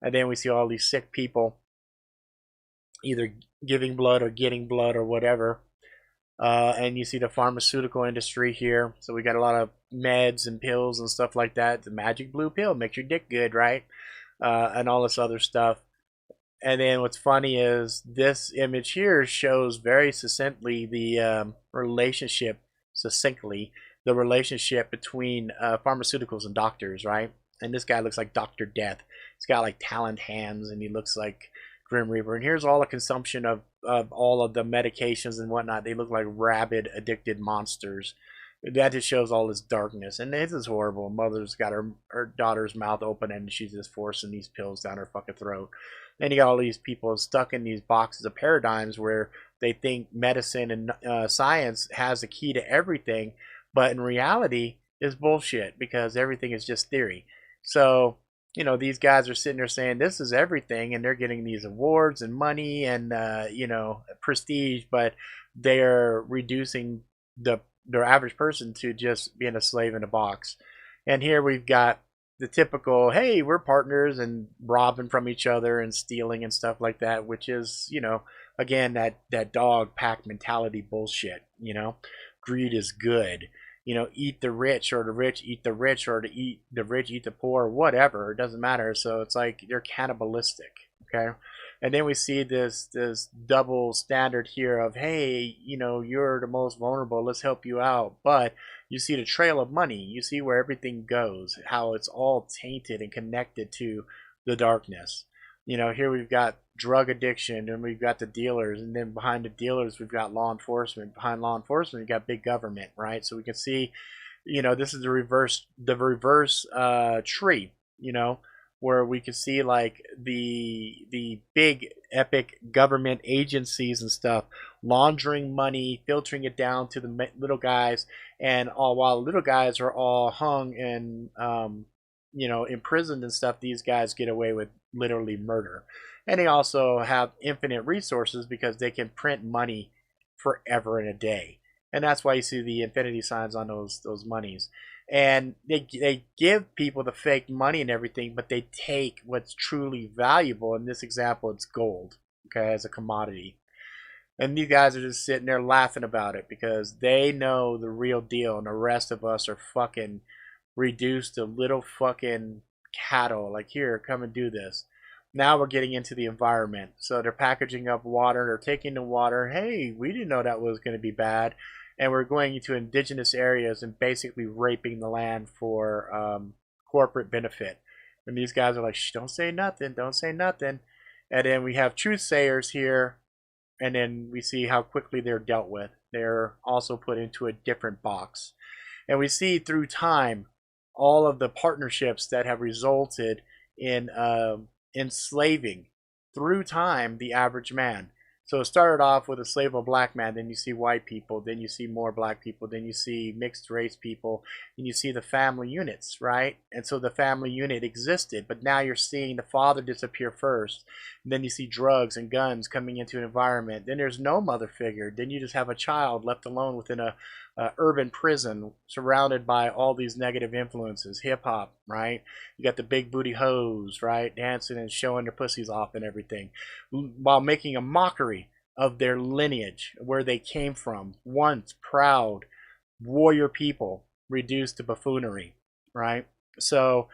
And then we see all these sick people either giving blood or getting blood or whatever. And you see the pharmaceutical industry here. So we got a lot of meds and pills and stuff like that. The magic blue pill makes your dick good, right? And all this other stuff. And then what's funny is this image here shows very succinctly the relationship between pharmaceuticals and doctors, right? And this guy looks like Dr. Death. He's got like taloned hands, and he looks like Grim Reaper. And here's all the consumption of all of the medications and whatnot. They look like rabid, addicted monsters. That just shows all this darkness. And this is horrible. Mother's got her daughter's mouth open, and she's just forcing these pills down her fucking throat. And you got all these people stuck in these boxes of paradigms where they think medicine and science has the key to everything, but in reality, is bullshit, because everything is just theory. So, these guys are sitting there saying this is everything, and they're getting these awards and money and, prestige, but they're reducing their average person to just being a slave in a box. And here we've got the typical, hey, we're partners, and robbing from each other and stealing and stuff like that, which is, again, that dog pack mentality bullshit. Greed is good. Eat the rich, or the rich eat the rich, or the rich eat the poor, whatever. It doesn't matter. So it's like they're cannibalistic. Okay. And then we see this double standard here of, hey, you're the most vulnerable, let's help you out. But you see the trail of money. You see where everything goes, how it's all tainted and connected to the darkness. Here we've got drug addiction, and we've got the dealers, and then behind the dealers we've got law enforcement. Behind law enforcement we've got big government, right? So we can see, this is the reverse tree, where we can see like the big epic government agencies and stuff laundering money, filtering it down to the little guys, and while the little guys are all hung and imprisoned and stuff, these guys get away with literally murder. And they also have infinite resources because they can print money forever and a day. And that's why you see the infinity signs on those monies. And they give people the fake money and everything, but they take what's truly valuable. In this example, it's gold, okay, as a commodity. And these guys are just sitting there laughing about it because they know the real deal, and the rest of us are fucking reduced to little fucking cattle. Like, here, come and do this. Now we're getting into the environment. So they're packaging up water. They're taking the water. Hey, we didn't know that was going to be bad. And we're going into indigenous areas and basically raping the land for corporate benefit. And these guys are like, shh, don't say nothing. Don't say nothing. And then we have truth sayers here. And then we see how quickly they're dealt with. They're also put into a different box. And we see through time all of the partnerships that have resulted in enslaving through time the average man. So it started off with a slave of a black man, then you see white people, then you see more black people, then you see mixed race people, and you see the family units, right? And so the family unit existed, but now you're seeing the father disappear first. And then you see drugs and guns coming into an environment. Then there's no mother figure. Then you just have a child left alone within a urban prison surrounded by all these negative influences, hip hop, right? You got the big booty hoes, right, dancing and showing their pussies off and everything, while making a mockery of their lineage, where they came from, once proud warrior people reduced to buffoonery, right? So,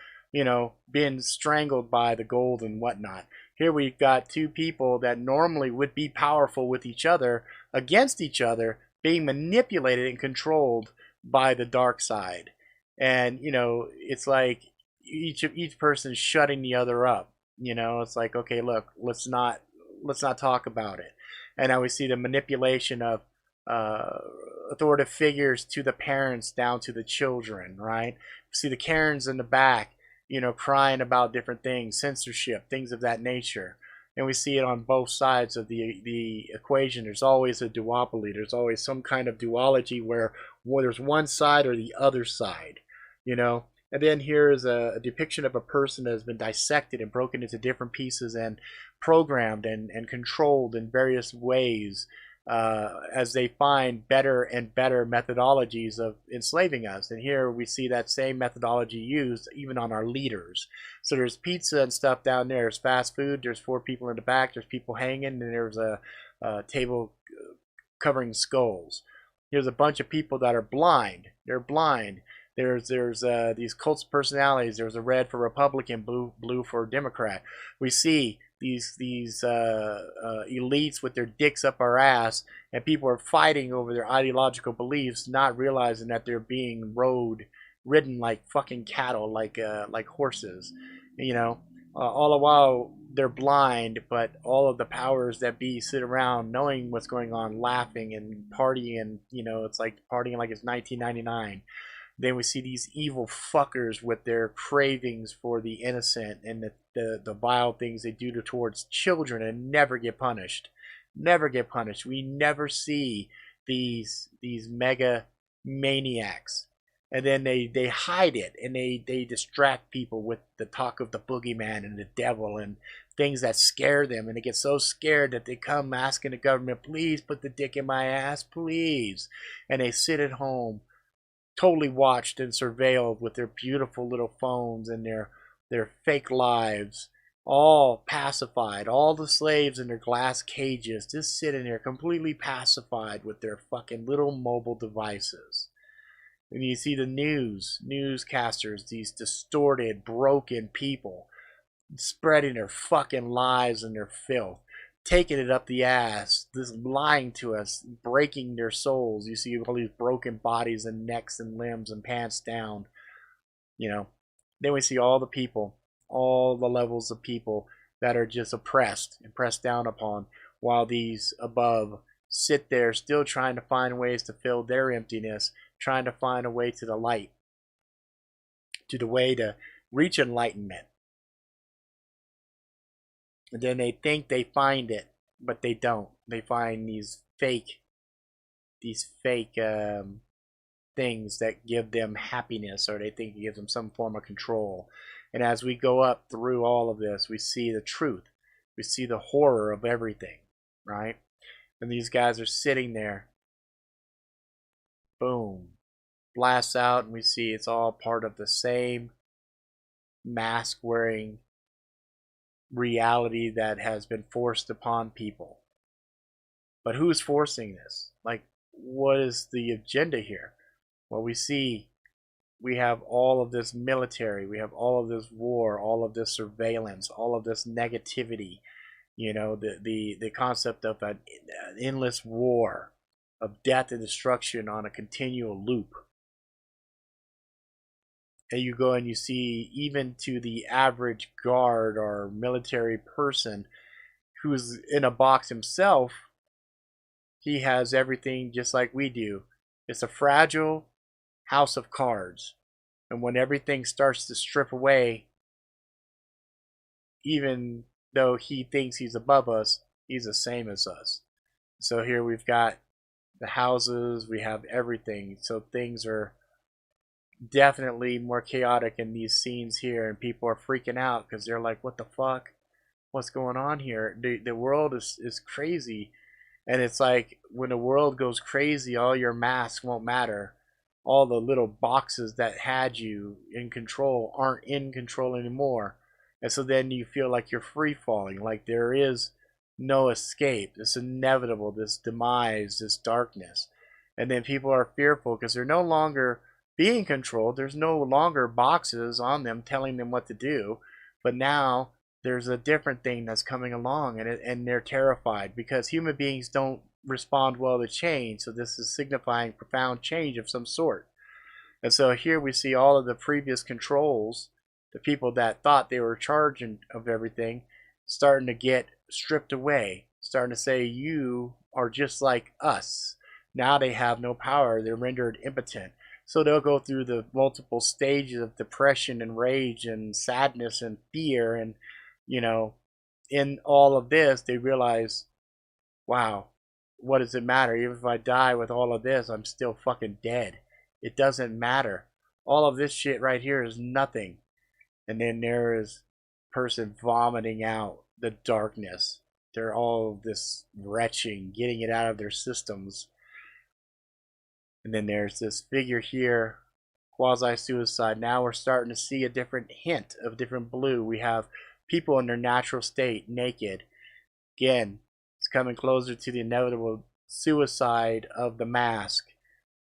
being strangled by the gold and whatnot. Here we've got two people that normally would be powerful with each other against each other, being manipulated and controlled by the dark side. And, it's like each person shutting the other up. It's like, okay, look, let's not talk about it. And now we see the manipulation of uh, authoritative figures to the parents down to the children, right? We see the Karens in the back, crying about different things, censorship, things of that nature. And we see it on both sides of the equation. There's always a duopoly. There's always some kind of duology where there's one side or the other side, you know. And then here is a depiction of a person that has been dissected and broken into different pieces and programmed and controlled in various ways as they find better and better methodologies of enslaving us. And here we see that same methodology used even on our leaders. So there's pizza and stuff down there. There's fast food. There's 4 people in the back. There's people hanging. And there's a table covering skulls. Here's a bunch of people that are blind. They're blind. There's these cults of personalities. There's a red for Republican, blue for Democrat. We see these elites with their dicks up our ass, and people are fighting over their ideological beliefs, not realizing that they're being ridden like fucking cattle, like horses, all the while they're blind, but all of the powers that be sit around knowing what's going on, laughing and partying. It's like partying like it's 1999. Then we see these evil fuckers with their cravings for the innocent and the vile things they do towards children and never get punished. Never get punished. We never see these mega maniacs. And then they hide it, and they distract people with the talk of the boogeyman and the devil and things that scare them. And they get so scared that they come asking the government, please put the dick in my ass, please. And they sit at home totally watched and surveilled with their beautiful little phones and their fake lives, all pacified. All the slaves in their glass cages just sitting there completely pacified with their fucking little mobile devices. And you see the newscasters, these distorted, broken people spreading their fucking lies and their filth, taking it up the ass, just lying to us, breaking their souls. You see all these broken bodies and necks and limbs and pants down. Then we see all the people, all the levels of people that are just oppressed and pressed down upon, while these above sit there still trying to find ways to fill their emptiness, trying to find a way to the light, to the way to reach enlightenment. And then they think they find it, but they don't. They find these fake things that give them happiness, or they think it gives them some form of control. And as we go up through all of this, we see the truth. We see the horror of everything, right? And these guys are sitting there. Boom. Blasts out, and we see it's all part of the same mask-wearing reality that has been forced upon people. But who's forcing this? Like, what is the agenda here? Well, we have all of this military, we have all of this war, all of this surveillance, all of this negativity, the concept of an endless war of death and destruction on a continual loop. And you go and you see, even to the average guard or military person who's in a box himself, he has everything just like we do. It's a fragile house of cards. And when everything starts to strip away, even though he thinks he's above us, He's the same as us. So here we've got the houses, we have everything. So things are definitely more chaotic in these scenes here, and people are freaking out because they're like, what the fuck? What's going on here? The world is crazy. And it's like when the world goes crazy, all your masks won't matter. All the little boxes that had you in control aren't in control anymore. And so then you feel like you're free falling, like there is no escape. This inevitable, this demise, this darkness. And then people are fearful because they're no longer being controlled. There's no longer boxes on them telling them what to do. But now there's a different thing that's coming along, and they're terrified because human beings don't respond well to change. So this is signifying profound change of some sort. And so here we see all of the previous controls, the people that thought they were charging of everything, starting to get stripped away, starting to say, you are just like us. Now they have no power. They're rendered impotent. So they'll go through the multiple stages of depression and rage and sadness and fear. And, you know, in all of this, they realize, wow, what does it matter? Even if I die with all of this, I'm still fucking dead. It doesn't matter. All of this shit right here is nothing. And then there is a person vomiting out the darkness. They're all this retching, getting it out of their systems. And then there's this figure here, quasi-suicide. Now we're starting to see a different hint of different blue. We have people in their natural state, naked. Again, it's coming closer to the inevitable suicide of the mask.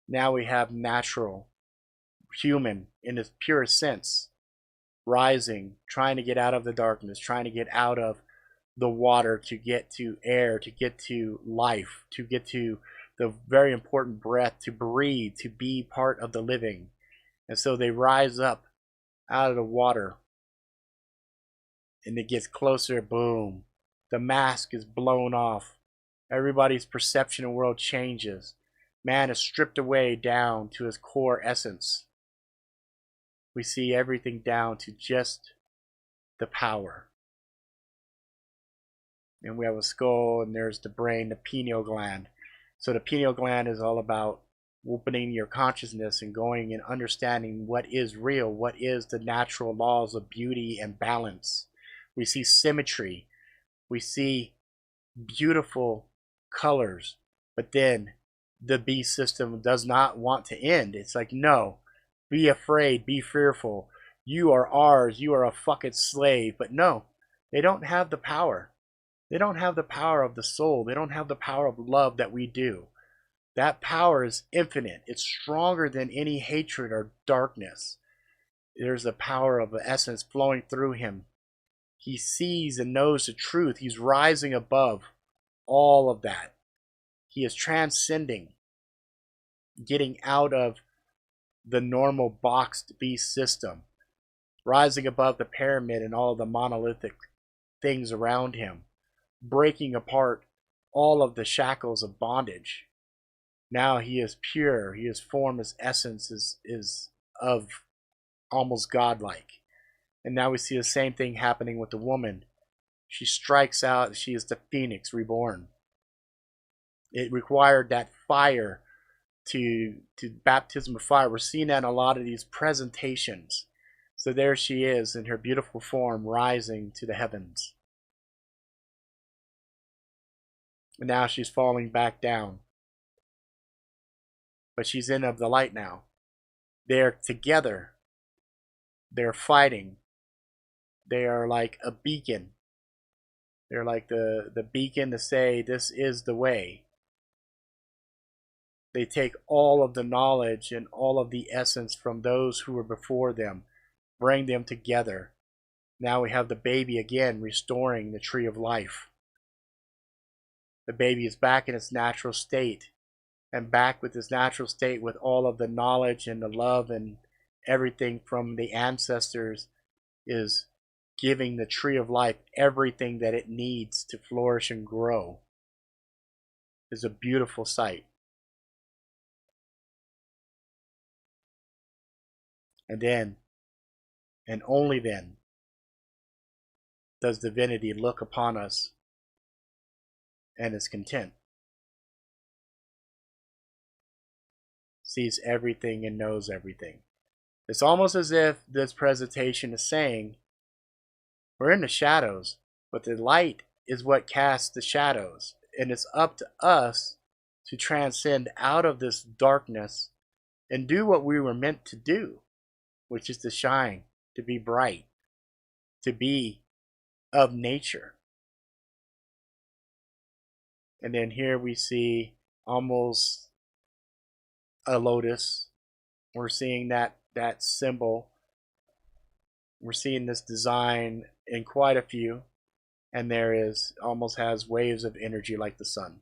Now we have natural, human in its purest sense, rising, trying to get out of the darkness, trying to get out of the water, to get to air, to get to life, to get to the very important breath, to breathe, to be part of the living. And so they rise up out of the water, and it gets closer, boom. The mask is blown off. Everybody's perception of the world changes. Man is stripped away down to his core essence. We see everything down to just the power. And we have a skull, and there's the brain, the pineal gland. So the pineal gland is all about opening your consciousness and going and understanding what is real, what is the natural laws of beauty and balance. We see symmetry. We see beautiful colors. But then the beast system does not want to end. It's like, no, be afraid, be fearful. You are ours. You are a fucking slave. But no, they don't have the power. They don't have the power of the soul. They don't have the power of love that we do. That power is infinite. It's stronger than any hatred or darkness. There's the power of the essence flowing through him. He sees and knows the truth. He's rising above all of that. He is transcending, getting out of the normal boxed beast system, rising above the pyramid and all the monolithic things around him, breaking apart all of the shackles of bondage. Now he is pure. His form, his essence is of almost godlike. And now we see the same thing happening with the woman. She strikes out. She is the phoenix reborn. It required that fire to baptism of fire. We're seeing that in a lot of these presentations. So there she is in her beautiful form, rising to the heavens. And now she's falling back down. But she's in of the light now. They're together. They're fighting. They are like a beacon. They're like the beacon to say, this is the way. They take all of the knowledge and all of the essence from those who were before them, bring them together. Now we have the baby again restoring the tree of life. The baby is back in its natural state, and back with its natural state with all of the knowledge and the love and everything from the ancestors, is giving the tree of life everything that it needs to flourish and grow. It's a beautiful sight. And then, and only then, does divinity look upon us and is content. Sees everything and knows everything. It's almost as if this presentation is saying, we're in the shadows, but the light is what casts the shadows. And it's up to us to transcend out of this darkness and do what we were meant to do, which is to shine, to be bright, to be of nature. And then here we see almost a lotus. We're seeing that symbol. We're seeing this design in quite a few, and there is almost has waves of energy like the sun.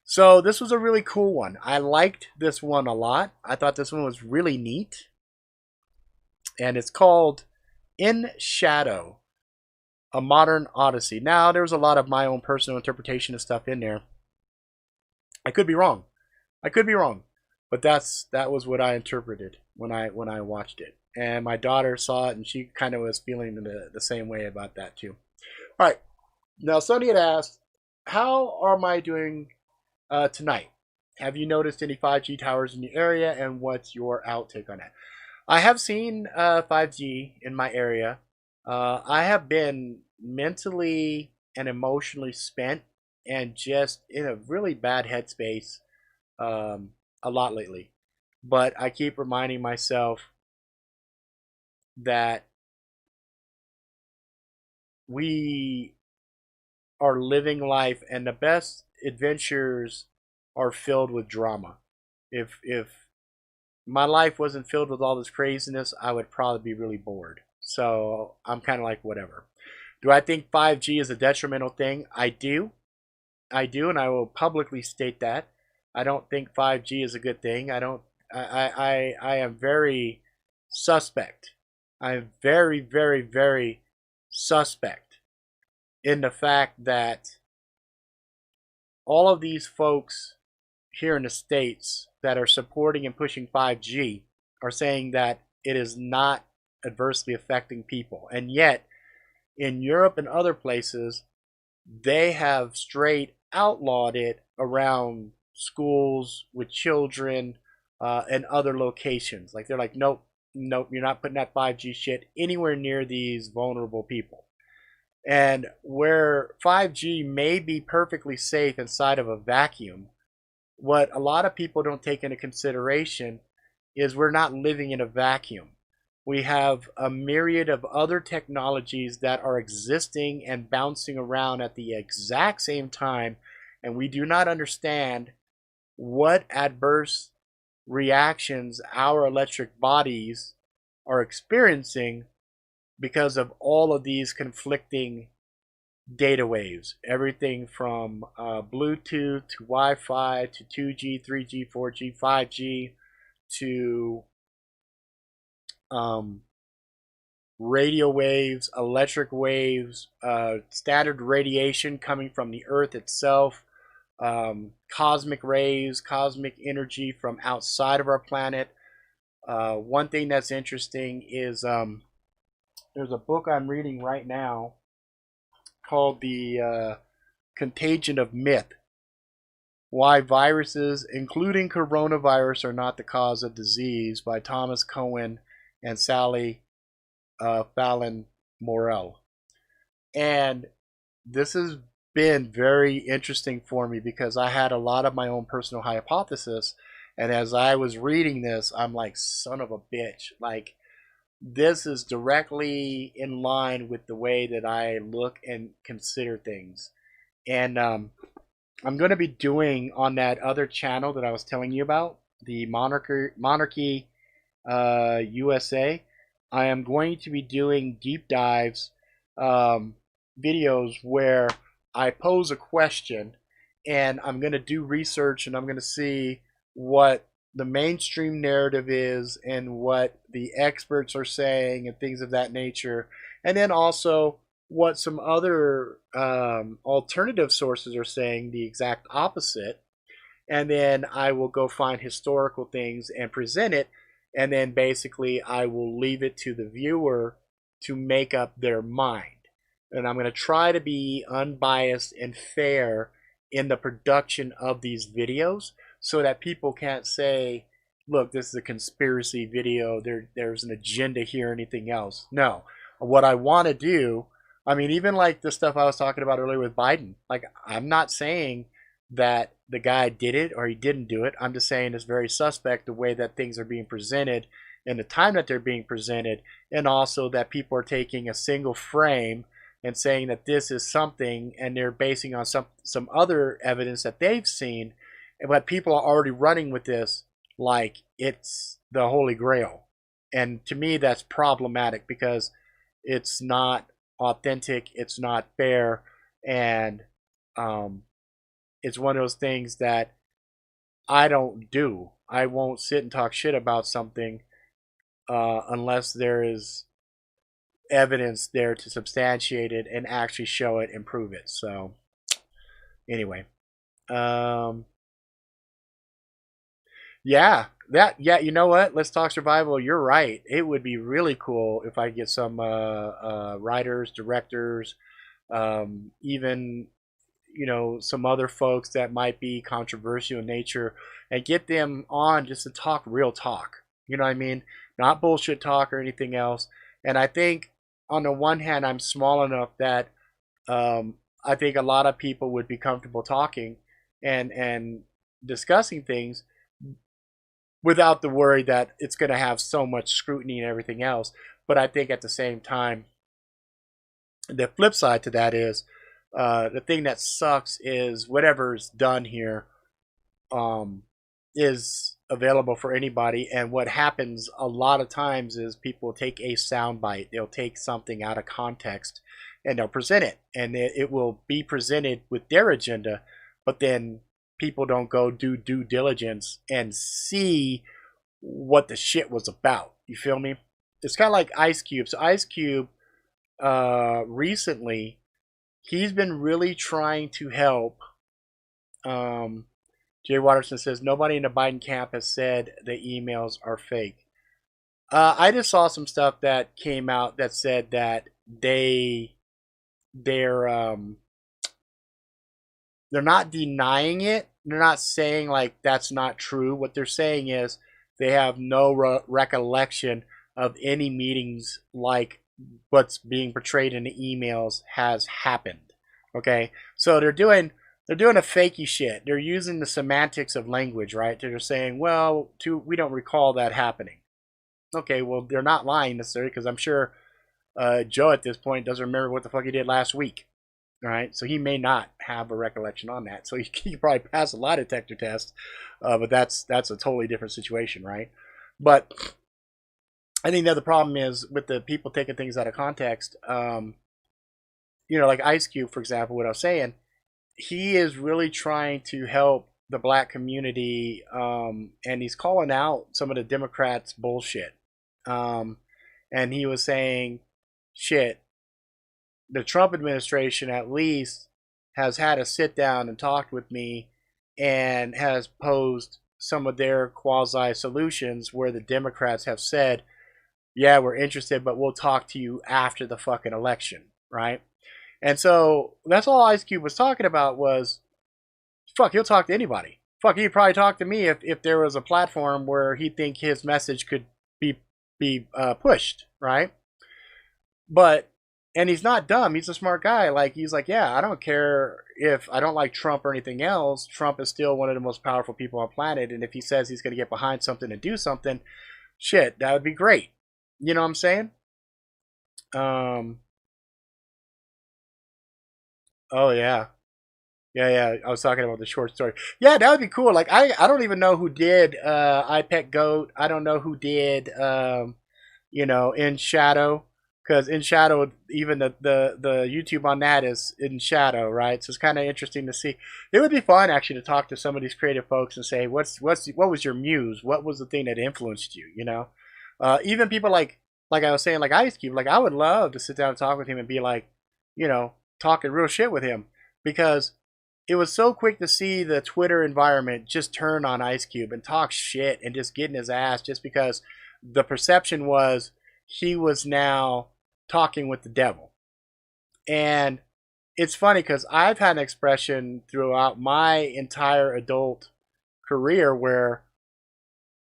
So this was a really cool one. I liked this one a lot. I thought this one was really neat, and it's called In Shadow, A Modern Odyssey. Now, there was a lot of my own personal interpretation of stuff in there. I could be wrong. But that was what I interpreted when I watched it. And my daughter saw it, and she kind of was feeling the same way about that too. All right. Now, somebody had asked, how am I doing tonight? Have you noticed any 5G towers in the area, and what's your outtake on that? I have seen 5G in my area. I have been mentally and emotionally spent and just in a really bad headspace a lot lately. But I keep reminding myself that we are living life, and the best adventures are filled with drama. If my life wasn't filled with all this craziness, I would probably be really bored. So I'm kind of like, whatever. Do I think 5G is a detrimental thing? I do, and I will publicly state that. I don't think 5G is a good thing. I am very suspect. I'm very, very, very suspect in the fact that all of these folks here in the States that are supporting and pushing 5G are saying that it is not adversely affecting people. And yet, in Europe and other places, they have straight outlawed it around schools with children and other locations. Like, they're like, nope, you're not putting that 5G shit anywhere near these vulnerable people. And where 5G may be perfectly safe inside of a vacuum, what a lot of people don't take into consideration is we're not living in a vacuum. We have a myriad of other technologies that are existing and bouncing around at the exact same time, and we do not understand what adverse reactions our electric bodies are experiencing because of all of these conflicting data waves. Everything from Bluetooth to Wi-Fi to 2G, 3G, 4G, 5G to radio waves, electric waves, standard radiation coming from the Earth itself, cosmic rays, cosmic energy from outside of our planet. One thing that's interesting is there's a book I'm reading right now called The Contagion of Myth: Why Viruses, Including Coronavirus, Are Not the Cause of Disease, by Thomas Cohen and Sally Fallon Morell. And this has been very interesting for me because I had a lot of my own personal hypothesis, and as I was reading this, I'm like, son of a bitch, like, this is directly in line with the way that I look and consider things. And I'm going to be doing on that other channel that I was telling you about, the Monarchy USA. I am going to be doing deep dives, videos where I pose a question, and I'm going to do research, and I'm going to see what the mainstream narrative is and what the experts are saying and things of that nature, and then also what some other alternative sources are saying the exact opposite. And then I will go find historical things and present it, and then basically I will leave it to the viewer to make up their mind. and I'm going to try to be unbiased and fair in the production of these videos so that people can't say, look, this is a conspiracy video, there's an agenda here, anything else. No. What I want to do, I mean, even like the stuff I was talking about earlier with Biden, like, I'm not saying that the guy did it or he didn't do it. I'm just saying it's very suspect the way that things are being presented and the time that they're being presented, and also that people are taking a single frame and saying that this is something, and they're basing on some other evidence that they've seen, but people are already running with this like it's the Holy Grail. And to me, that's problematic because it's not authentic, it's not fair, and it's one of those things that I don't do. I won't sit and talk shit about something unless there is evidence there to substantiate it and actually show it and prove it. So anyway, yeah, you know what? Let's talk survival. You're right. It would be really cool if I get some writers, directors, even some other folks that might be controversial in nature, and get them on just to talk real talk. You know what I mean? Not bullshit talk or anything else. And I think on the one hand, I'm small enough that I think a lot of people would be comfortable talking and discussing things without the worry that it's going to have so much scrutiny and everything else. But I think at the same time, the flip side to that is the thing that sucks is whatever's done here is available for anybody. And what happens a lot of times is people take a soundbite. They'll take something out of context and they'll present it. And it will be presented with their agenda. But then people don't go do due diligence and see what the shit was about. You feel me? It's kind of like Ice Cube. So Ice Cube recently, he's been really trying to help. Jay Watterson says, nobody in the Biden camp has said the emails are fake. I just saw some stuff that came out that said that they're not denying it. They're not saying like that's not true. What they're saying is they have no recollection of any meetings like what's being portrayed in the emails has happened. Okay, so they're doing a fakey shit. They're using the semantics of language, right? They're saying, well, we don't recall that happening. Okay, well, they're not lying necessarily, because I'm sure Joe at this point doesn't remember what the fuck he did last week. Right, so he may not have a recollection on that. So he can probably pass a lie detector test, but that's a totally different situation, right? But I think the other problem is with the people taking things out of context. Like Ice Cube, for example, what I was saying, he is really trying to help the black community, and he's calling out some of the Democrats' bullshit. And he was saying, shit, the Trump administration at least has had a sit down and talked with me and has posed some of their quasi solutions where the Democrats have said, yeah, we're interested, but we'll talk to you after the fucking election, right? And so that's all Ice Cube was talking about was, fuck, he'll talk to anybody. Fuck, he'd probably talk to me if there was a platform where he'd think his message could be pushed, right? And he's not dumb. He's a smart guy. Like, he's like, yeah, I don't care if I don't like Trump or anything else. Trump is still one of the most powerful people on the planet. And if he says he's going to get behind something and do something, shit, that would be great. You know what I'm saying? Oh, yeah. Yeah. I was talking about the short story. Yeah, that would be cool. Like, I don't even know who did iPet Goat. I don't know who did, In Shadow. Because In Shadow, even the YouTube on that is in shadow, right? So it's kind of interesting to see. It would be fun actually to talk to some of these creative folks and say, what was your muse? What was the thing that influenced you? Even people like I was saying, like Ice Cube. Like, I would love to sit down and talk with him and be like, talking real shit with him, because it was so quick to see the Twitter environment just turn on Ice Cube and talk shit and just get in his ass, just because the perception was he was now talking with the devil. And it's funny because I've had an expression throughout my entire adult career where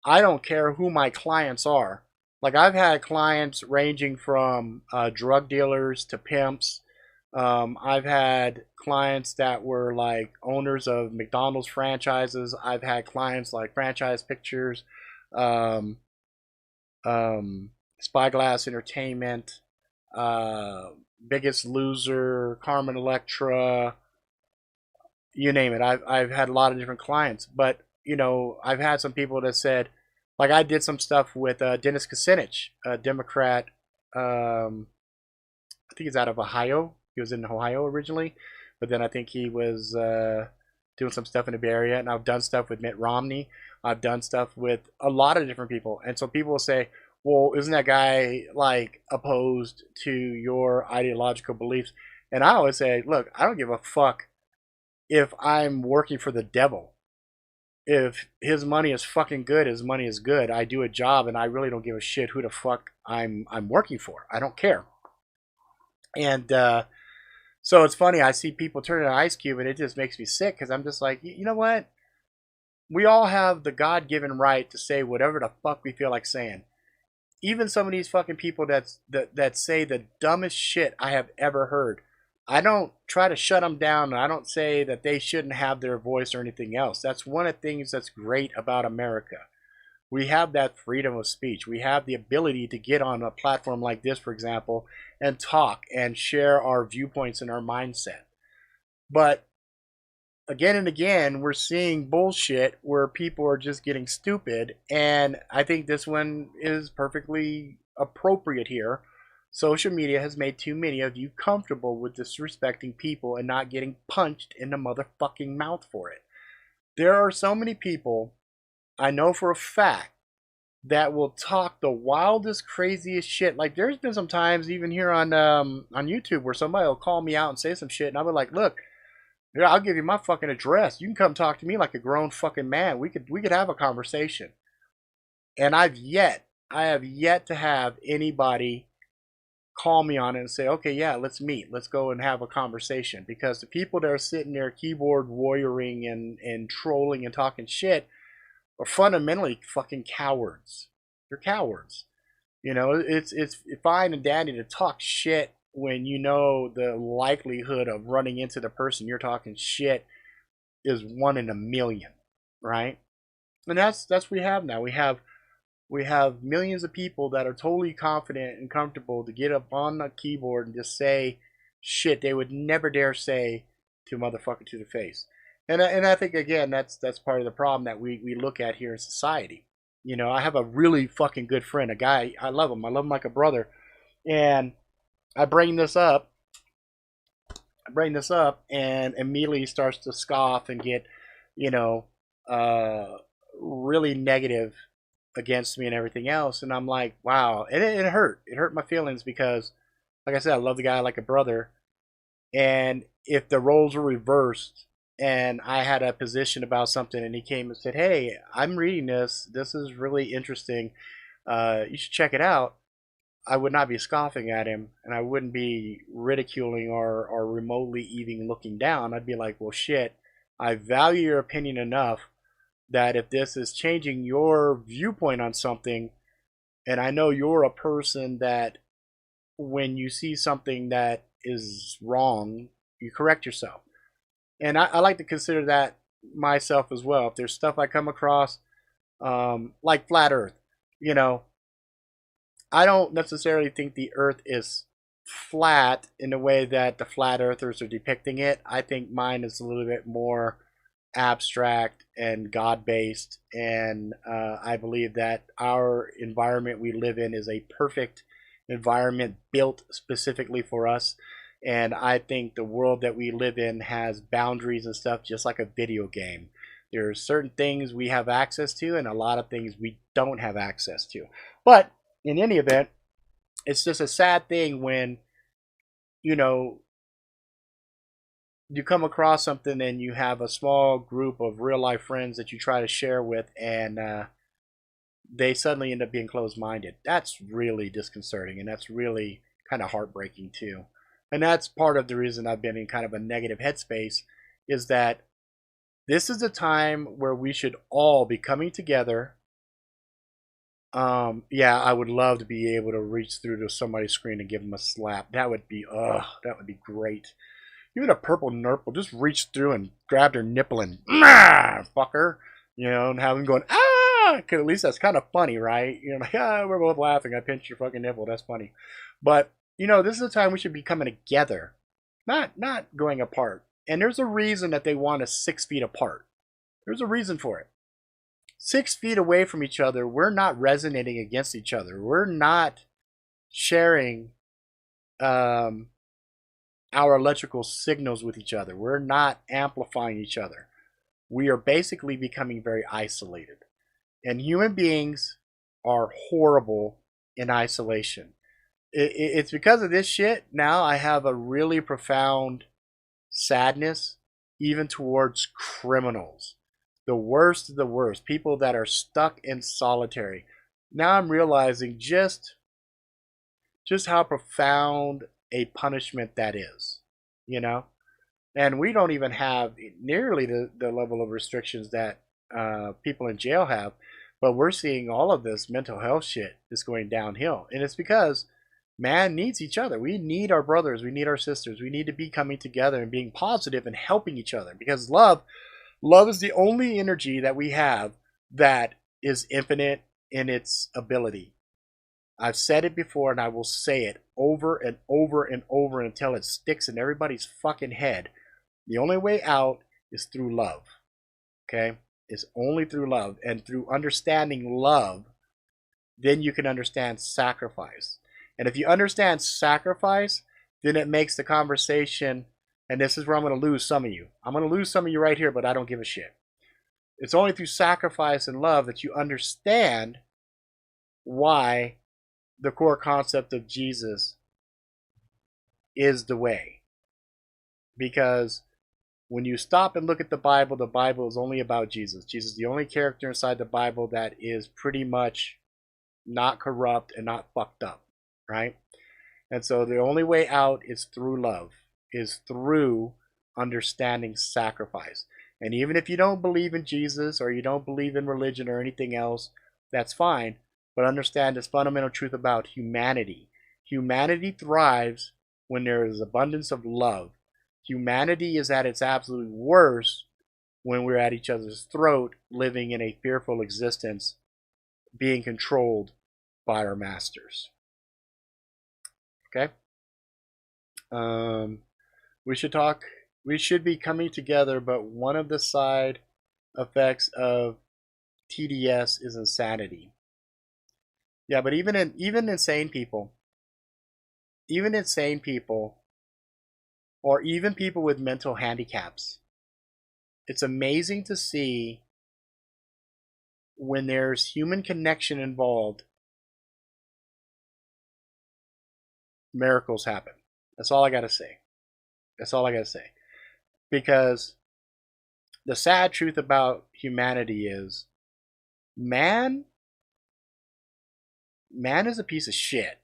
I don't care who my clients are. Like I've had clients ranging from drug dealers to pimps. I've had clients that were like owners of McDonald's franchises. I've had clients like Franchise Pictures, um, Spyglass Entertainment, uh, Biggest Loser, Carmen Electra, you name it. I've had a lot of different clients, but I've had some people that said, like I did some stuff with Dennis Kucinich, a Democrat. I think he's out of Ohio. He was in Ohio originally, but then I think he was doing some stuff in the Bay Area. And I've done stuff with Mitt Romney. I've done stuff with a lot of different people, and so people will say, "Well, isn't that guy like opposed to your ideological beliefs?" And I always say, "Look, I don't give a fuck if I'm working for the devil. If his money is fucking good, his money is good. I do a job, and I really don't give a shit who the fuck I'm working for. I don't care." And so it's funny. I see people turning an ice cube, and it just makes me sick because I'm just like, you know what? We all have the God-given right to say whatever the fuck we feel like saying. Even some of these fucking people that say the dumbest shit I have ever heard. I don't try to shut them down. I don't say that they shouldn't have their voice or anything else. That's one of the things that's great about America. We have that freedom of speech. We have the ability to get on a platform like this, for example, and talk and share our viewpoints and our mindset. But again and again, we're seeing bullshit where people are just getting stupid. And I think this one is perfectly appropriate here. Social media has made too many of you comfortable with disrespecting people and not getting punched in the motherfucking mouth for it. There are so many people I know for a fact that will talk the wildest, craziest shit. Like there's been some times even here on YouTube where somebody will call me out and say some shit, and I'll be like, "Look, yeah, I'll give you my fucking address. You can come talk to me like a grown fucking man. We could have a conversation." And I have yet to have anybody call me on it and say, "Okay, yeah, let's meet. Let's go and have a conversation." Because the people that are sitting there keyboard warrioring and trolling and talking shit are fundamentally fucking cowards. They're cowards. It's fine and dandy to talk shit when you know the likelihood of running into the person you're talking shit is 1 in a million, right? And that's what we have now. We have millions of people that are totally confident and comfortable to get up on a keyboard and just say shit they would never dare say to a motherfucker to the face. And I think again that's part of the problem that we look at here in society. I have a really fucking good friend, a guy I love him. I love him like a brother, and I bring this up. And immediately starts to scoff and get, you know, uh, really negative against me and everything else. And I'm like, wow, and it hurt. It hurt my feelings because, like I said, I love the guy like a brother. And if the roles were reversed and I had a position about something and he came and said, "Hey, I'm reading this. This is really interesting. You should check it out." I would not be scoffing at him and I wouldn't be ridiculing or remotely even looking down. I'd be like, well, shit, I value your opinion enough that if this is changing your viewpoint on something, and I know you're a person that when you see something that is wrong, you correct yourself. And I like to consider that myself as well. If there's stuff I come across, like flat Earth, you know, I don't necessarily think the Earth is flat in the way that the flat earthers are depicting it. I think mine is a little bit more abstract and God based. And I believe that our environment we live in is a perfect environment built specifically for us. And I think the world that we live in has boundaries and stuff just like a video game. There are certain things we have access to, and a lot of things we don't have access to. But in any event, it's just a sad thing when, you know, you come across something and you have a small group of real life friends that you try to share with, and they suddenly end up being closed minded. That's really disconcerting, and that's really kind of heartbreaking too. And that's part of the reason I've been in kind of a negative headspace, is that this is a time where we should all be coming together. Yeah, I would love to be able to reach through to somebody's screen and give them a slap. That would be, that would be great. Even a purple nurple, just reach through and grab their nipple and, fucker, and have them going, because at least that's kind of funny, right? Like, we're both laughing. I pinched your fucking nipple. That's funny. But, this is a time we should be coming together, not going apart. And there's a reason that they want us 6 feet apart. There's a reason for it. 6 feet away from each other, we're not resonating against each other. We're not sharing our electrical signals with each other. We're not amplifying each other. We are basically becoming very isolated. And human beings are horrible in isolation. It's because of this shit. Now I have a really profound sadness, even towards criminals. The worst of the worst. People that are stuck in solitary. Now I'm realizing just how profound a punishment that is. And we don't even have nearly the level of restrictions that people in jail have. But we're seeing all of this mental health shit is going downhill. And it's because man needs each other. We need our brothers. We need our sisters. We need to be coming together and being positive and helping each other. Because love is the only energy that we have that is infinite in its ability. I've said it before and I will say it over and over and over until it sticks in everybody's fucking head. The only way out is through love. Okay? It's only through love. And through understanding love, then you can understand sacrifice. And if you understand sacrifice, then it makes the conversation, and this is where I'm going to lose some of you. I'm going to lose some of you right here, but I don't give a shit. It's only through sacrifice and love that you understand why the core concept of Jesus is the way. Because when you stop and look at the Bible is only about Jesus. Jesus is the only character inside the Bible that is pretty much not corrupt and not fucked up, right? And so the only way out is through love, is through understanding sacrifice. And even if you don't believe in Jesus or you don't believe in religion or anything else, that's fine. But understand this fundamental truth about humanity. Humanity thrives when there is abundance of love. Humanity is at its absolute worst when we're at each other's throat, living in a fearful existence, being controlled by our masters. Okay? We should be coming together, but one of the side effects of TDS is insanity. Yeah, but even insane people, or even people with mental handicaps, it's amazing to see when there's human connection involved, miracles happen. That's all I got to say. That's all I got to say. Because the sad truth about humanity is man is a piece of shit.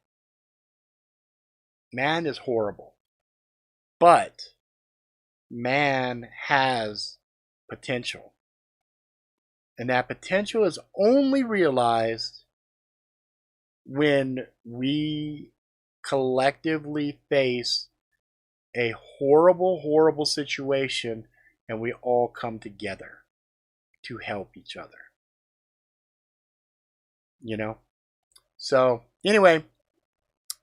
Man is horrible. But man has potential. And that potential is only realized when we collectively face a horrible, horrible situation and we all come together to help each other. So anyway,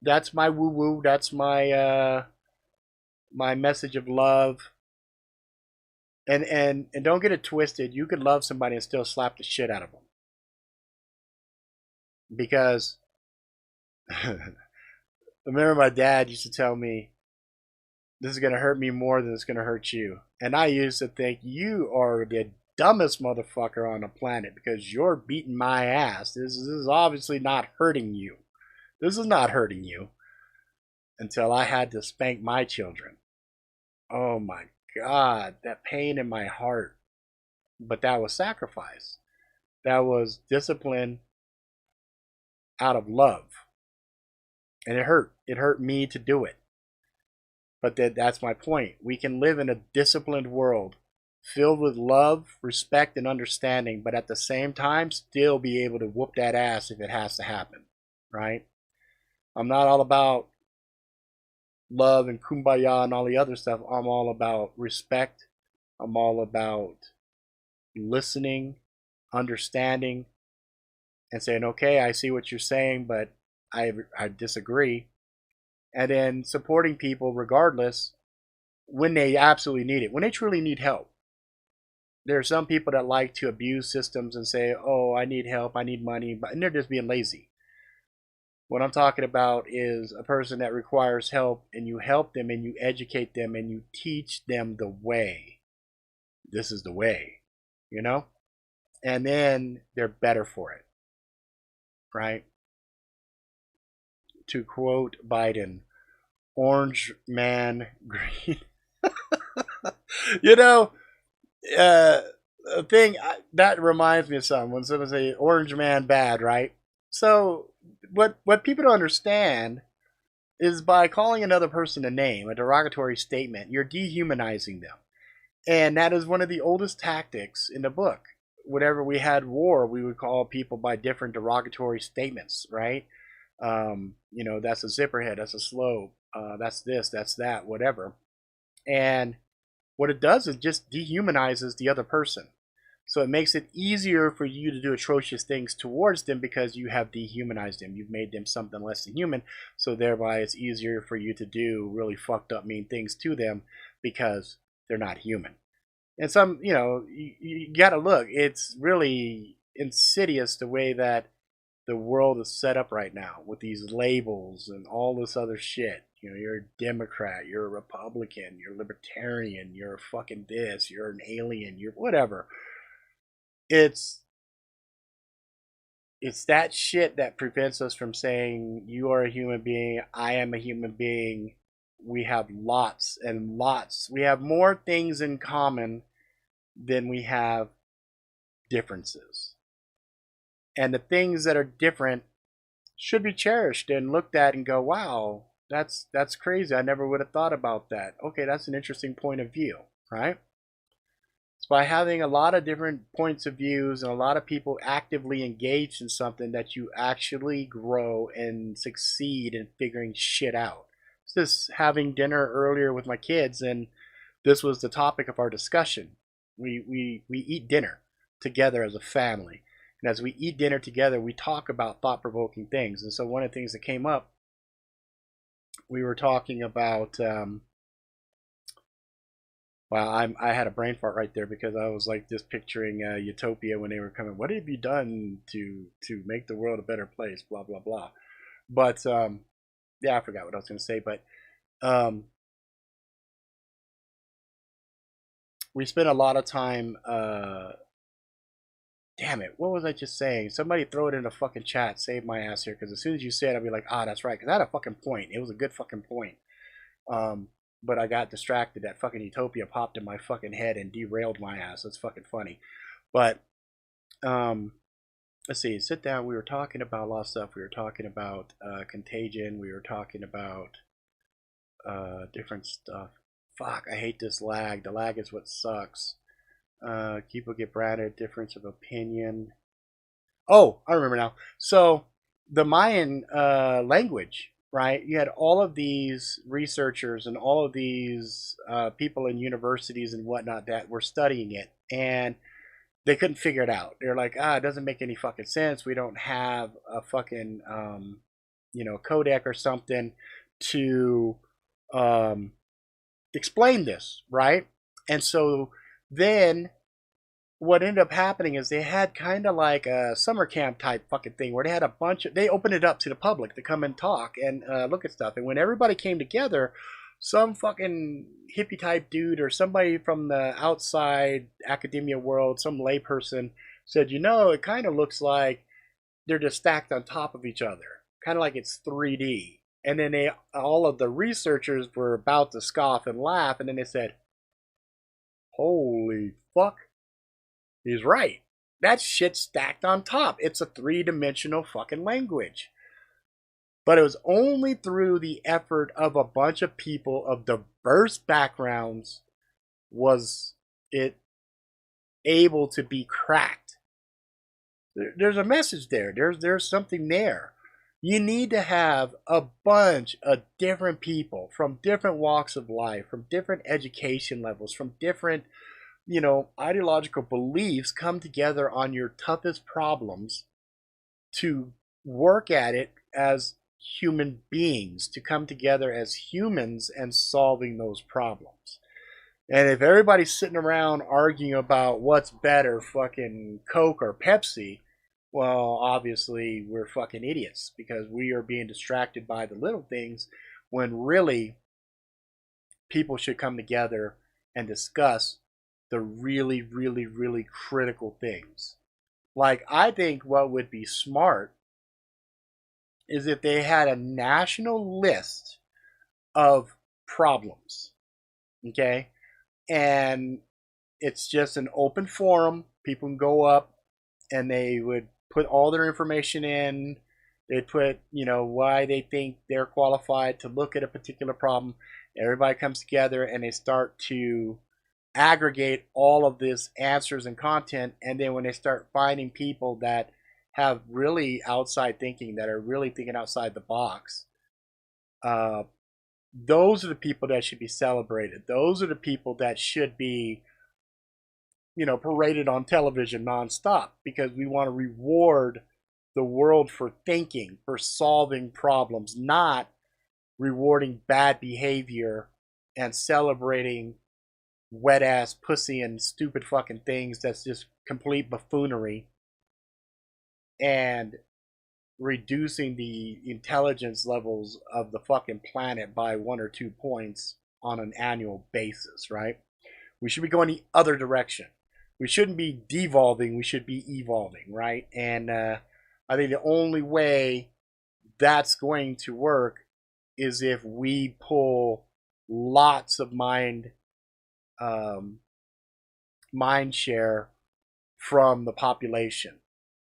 that's my woo-woo. That's my my message of love. And don't get it twisted. You could love somebody and still slap the shit out of them. Because remember my dad used to tell me, this is going to hurt me more than it's going to hurt you. And I used to think, you are the dumbest motherfucker on the planet because you're beating my ass. This is obviously not hurting you. This is not hurting you. Until I had to spank my children. Oh my God, that pain in my heart. But that was sacrifice. That was discipline out of love. And it hurt. It hurt me to do it. But that's my point. We can live in a disciplined world filled with love, respect, and understanding, but at the same time, still be able to whoop that ass if it has to happen, right? I'm not all about love and kumbaya and all the other stuff. I'm all about respect. I'm all about listening, understanding, and saying, okay, I see what you're saying, but I disagree. And then supporting people regardless when they absolutely need it, when they truly need help. There are some people that like to abuse systems and say, oh, I need help, I need money, and they're just being lazy. What I'm talking about is a person that requires help, and you help them and you educate them and you teach them the way. This is the way, you know? And then they're better for it, right? To quote Biden, orange man, green. You know, a thing that reminds me of something when someone say orange man bad, right? So what people don't understand is by calling another person a name, a derogatory statement, you're dehumanizing them. And that is one of the oldest tactics in the book. Whenever we had war, we would call people by different derogatory statements, right? You know, that's a zipperhead, that's a slope, that's this, that's that, whatever. And what it does is just dehumanizes the other person. So it makes it easier for you to do atrocious things towards them because you have dehumanized them. You've made them something less than human. So thereby it's easier for you to do really fucked up mean things to them because they're not human. And some, you know, you got to look. It's really insidious the way that the world is set up right now with these labels and all this other shit. You know, you're a Democrat, you're a Republican, you're a Libertarian, you're a fucking this, you're an alien, you're whatever. It's that shit that prevents us from saying you are a human being, I am a human being. We have lots and lots. We have more things in common than we have differences. And the things that are different should be cherished and looked at and go, wow, that's crazy. I never would have thought about that. Okay, that's an interesting point of view, right? It's by having a lot of different points of views and a lot of people actively engaged in something that you actually grow and succeed in figuring shit out. It's just having dinner earlier with my kids, and this was the topic of our discussion. We eat dinner together as a family. And as we eat dinner together, we talk about thought-provoking things. And so one of the things that came up, we were talking about, well, I had a brain fart right there because I was like just picturing Utopia when they were coming. What have you done to make the world a better place? Blah, blah, blah. But, yeah, I forgot what I was going to say. But we spent a lot of time... damn it, what was I just saying? Somebody throw it in the fucking chat, save my ass here, because as soon as you say it, I'll be like, ah, that's right, because I had a fucking point. It was a good fucking point. But I got distracted. That fucking Utopia popped in my fucking head and derailed my ass. That's fucking funny. But, let's see, sit down. We were talking about a lot of stuff. We were talking about Contagion. We were talking about different stuff. Fuck, I hate this lag. The lag is what sucks. People get branded, difference of opinion. Oh, I remember now. So the Mayan language, right? You had all of these researchers and all of these people in universities and whatnot that were studying it, and they couldn't figure it out. They're like, it doesn't make any fucking sense. We don't have a fucking, codec or something to explain this, right? And so then what ended up happening is they had kind of like a summer camp type fucking thing where they had they opened it up to the public to come and talk and look at stuff. And when everybody came together, some fucking hippie type dude or somebody from the outside academia world, some layperson said, it kind of looks like they're just stacked on top of each other, kind of like it's 3D. And then all of the researchers were about to scoff and laugh, and then they said, holy fuck, he's right. That shit's stacked on top. It's a 3-dimensional fucking language. But it was only through the effort of a bunch of people of diverse backgrounds was it able to be cracked. There's a message there. There's something there. You need to have a bunch of different people from different walks of life, from different education levels, from different, ideological beliefs come together on your toughest problems to work at it as human beings, to come together as humans and solving those problems. And if everybody's sitting around arguing about what's better, fucking Coke or Pepsi, well, obviously we're fucking idiots because we are being distracted by the little things when really people should come together and discuss the really, really, really critical things. Like, I think what would be smart is if they had a national list of problems, okay? And it's just an open forum. People can go up and they would put all their information in. They'd put, why they think they're qualified to look at a particular problem. Everybody comes together and they start to aggregate all of this answers and content. And then when they start finding people that have really outside thinking, that are really thinking outside the box, those are the people that should be celebrated. Those are the people that should be, paraded on television nonstop, because we want to reward the world for thinking, for solving problems, not rewarding bad behavior and celebrating wet ass pussy and stupid fucking things. That's just complete buffoonery, and reducing the intelligence levels of the fucking planet by 1 or 2 points on an annual basis, right? We should be going the other direction. We shouldn't be devolving, we should be evolving, right? And I think the only way that's going to work is if we pull lots of mind share from the population.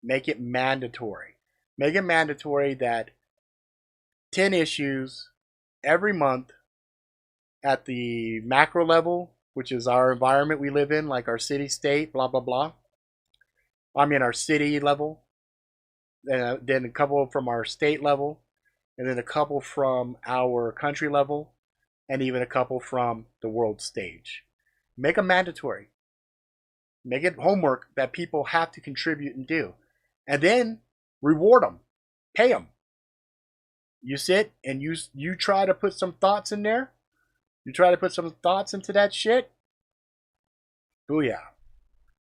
Make it mandatory. Make it mandatory that 10 issues every month at the macro level, which is our environment we live in, like our city, state, blah, blah, blah. I mean, our city level. Then a couple from our state level. And then a couple from our country level. And even a couple from the world stage. Make them mandatory. Make it homework that people have to contribute and do. And then reward them. Pay them. You sit and you try to put some thoughts in there. You try to put some thoughts into that shit. Booyah.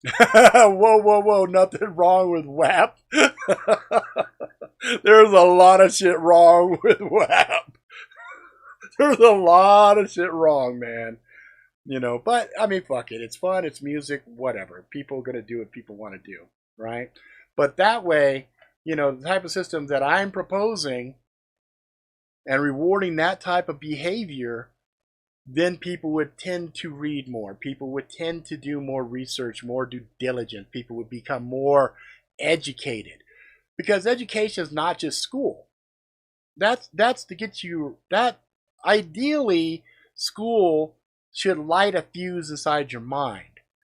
Whoa. Nothing wrong with WAP. There's a lot of shit wrong with WAP. There's a lot of shit wrong, man. But I mean, fuck it. It's fun. It's music. Whatever. People are going to do what people want to do. Right? But that way, the type of system that I'm proposing and rewarding that type of behavior, then people would tend to read more. People would tend to do more research, more due diligence. People would become more educated. Because education is not just school. That's to get you that. Ideally, school should light a fuse inside your mind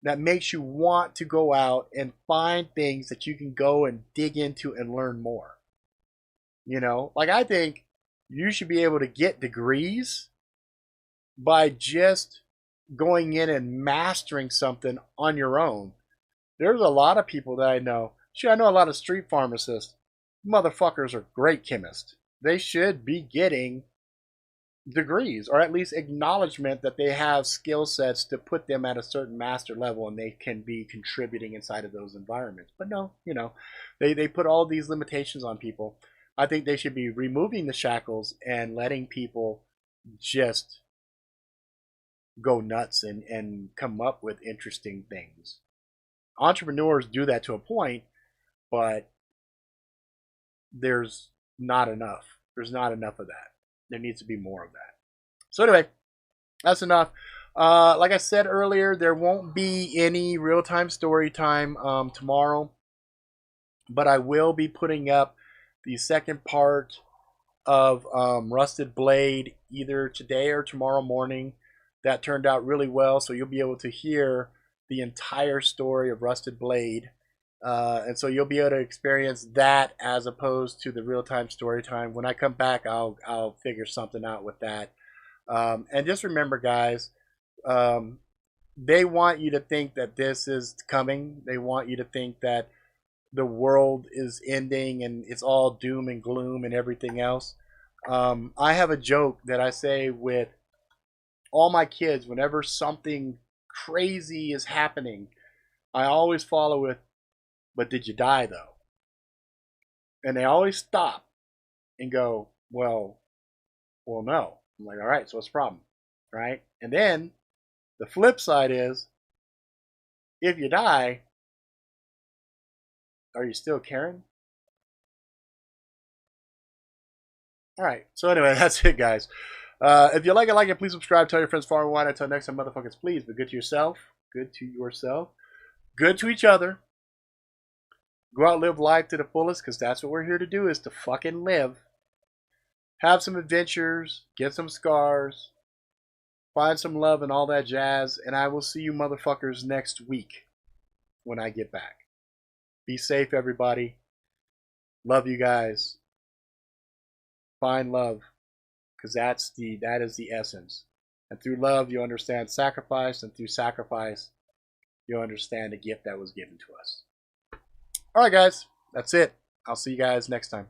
that makes you want to go out and find things that you can go and dig into and learn more. Like, I think you should be able to get degrees by just going in and mastering something on your own. There's a lot of people that I know. Shit, I know a lot of street pharmacists. Motherfuckers are great chemists. They should be getting degrees, or at least acknowledgement that they have skill sets to put them at a certain master level and they can be contributing inside of those environments. But no, they put all these limitations on people. I think they should be removing the shackles and letting people just go nuts and come up with interesting things. Entrepreneurs do that to a point, but there's not enough. There's not enough of that. There needs to be more of that. So anyway, that's enough. Like I said earlier, there won't be any real-time story time tomorrow, but I will be putting up the second part of Rusted Blade either today or tomorrow morning. That turned out really well, so you'll be able to hear the entire story of Rusted Blade. And so you'll be able to experience that as opposed to the real-time story time. When I come back, I'll figure something out with that. And just remember, guys, they want you to think that this is coming. They want you to think that the world is ending and it's all doom and gloom and everything else. I have a joke that I say with all my kids whenever something crazy is happening. I always follow with, "But did you die though?" And they always stop and go, well, no. I'm like, all right, so what's the problem? Right? And then the flip side is, if you die, are you still caring? All right. So anyway, that's it, guys. If you like it, please subscribe. Tell your friends far and wide. Until next time, motherfuckers, please be good to yourself. Good to yourself. Good to each other. Go out and live life to the fullest, because that's what we're here to do, is to fucking live. Have some adventures. Get some scars. Find some love and all that jazz. And I will see you motherfuckers next week when I get back. Be safe, everybody. Love you guys. Find love, because that is the essence. And through love, you understand sacrifice, and through sacrifice, you understand the gift that was given to us. All right, guys, that's it. I'll see you guys next time.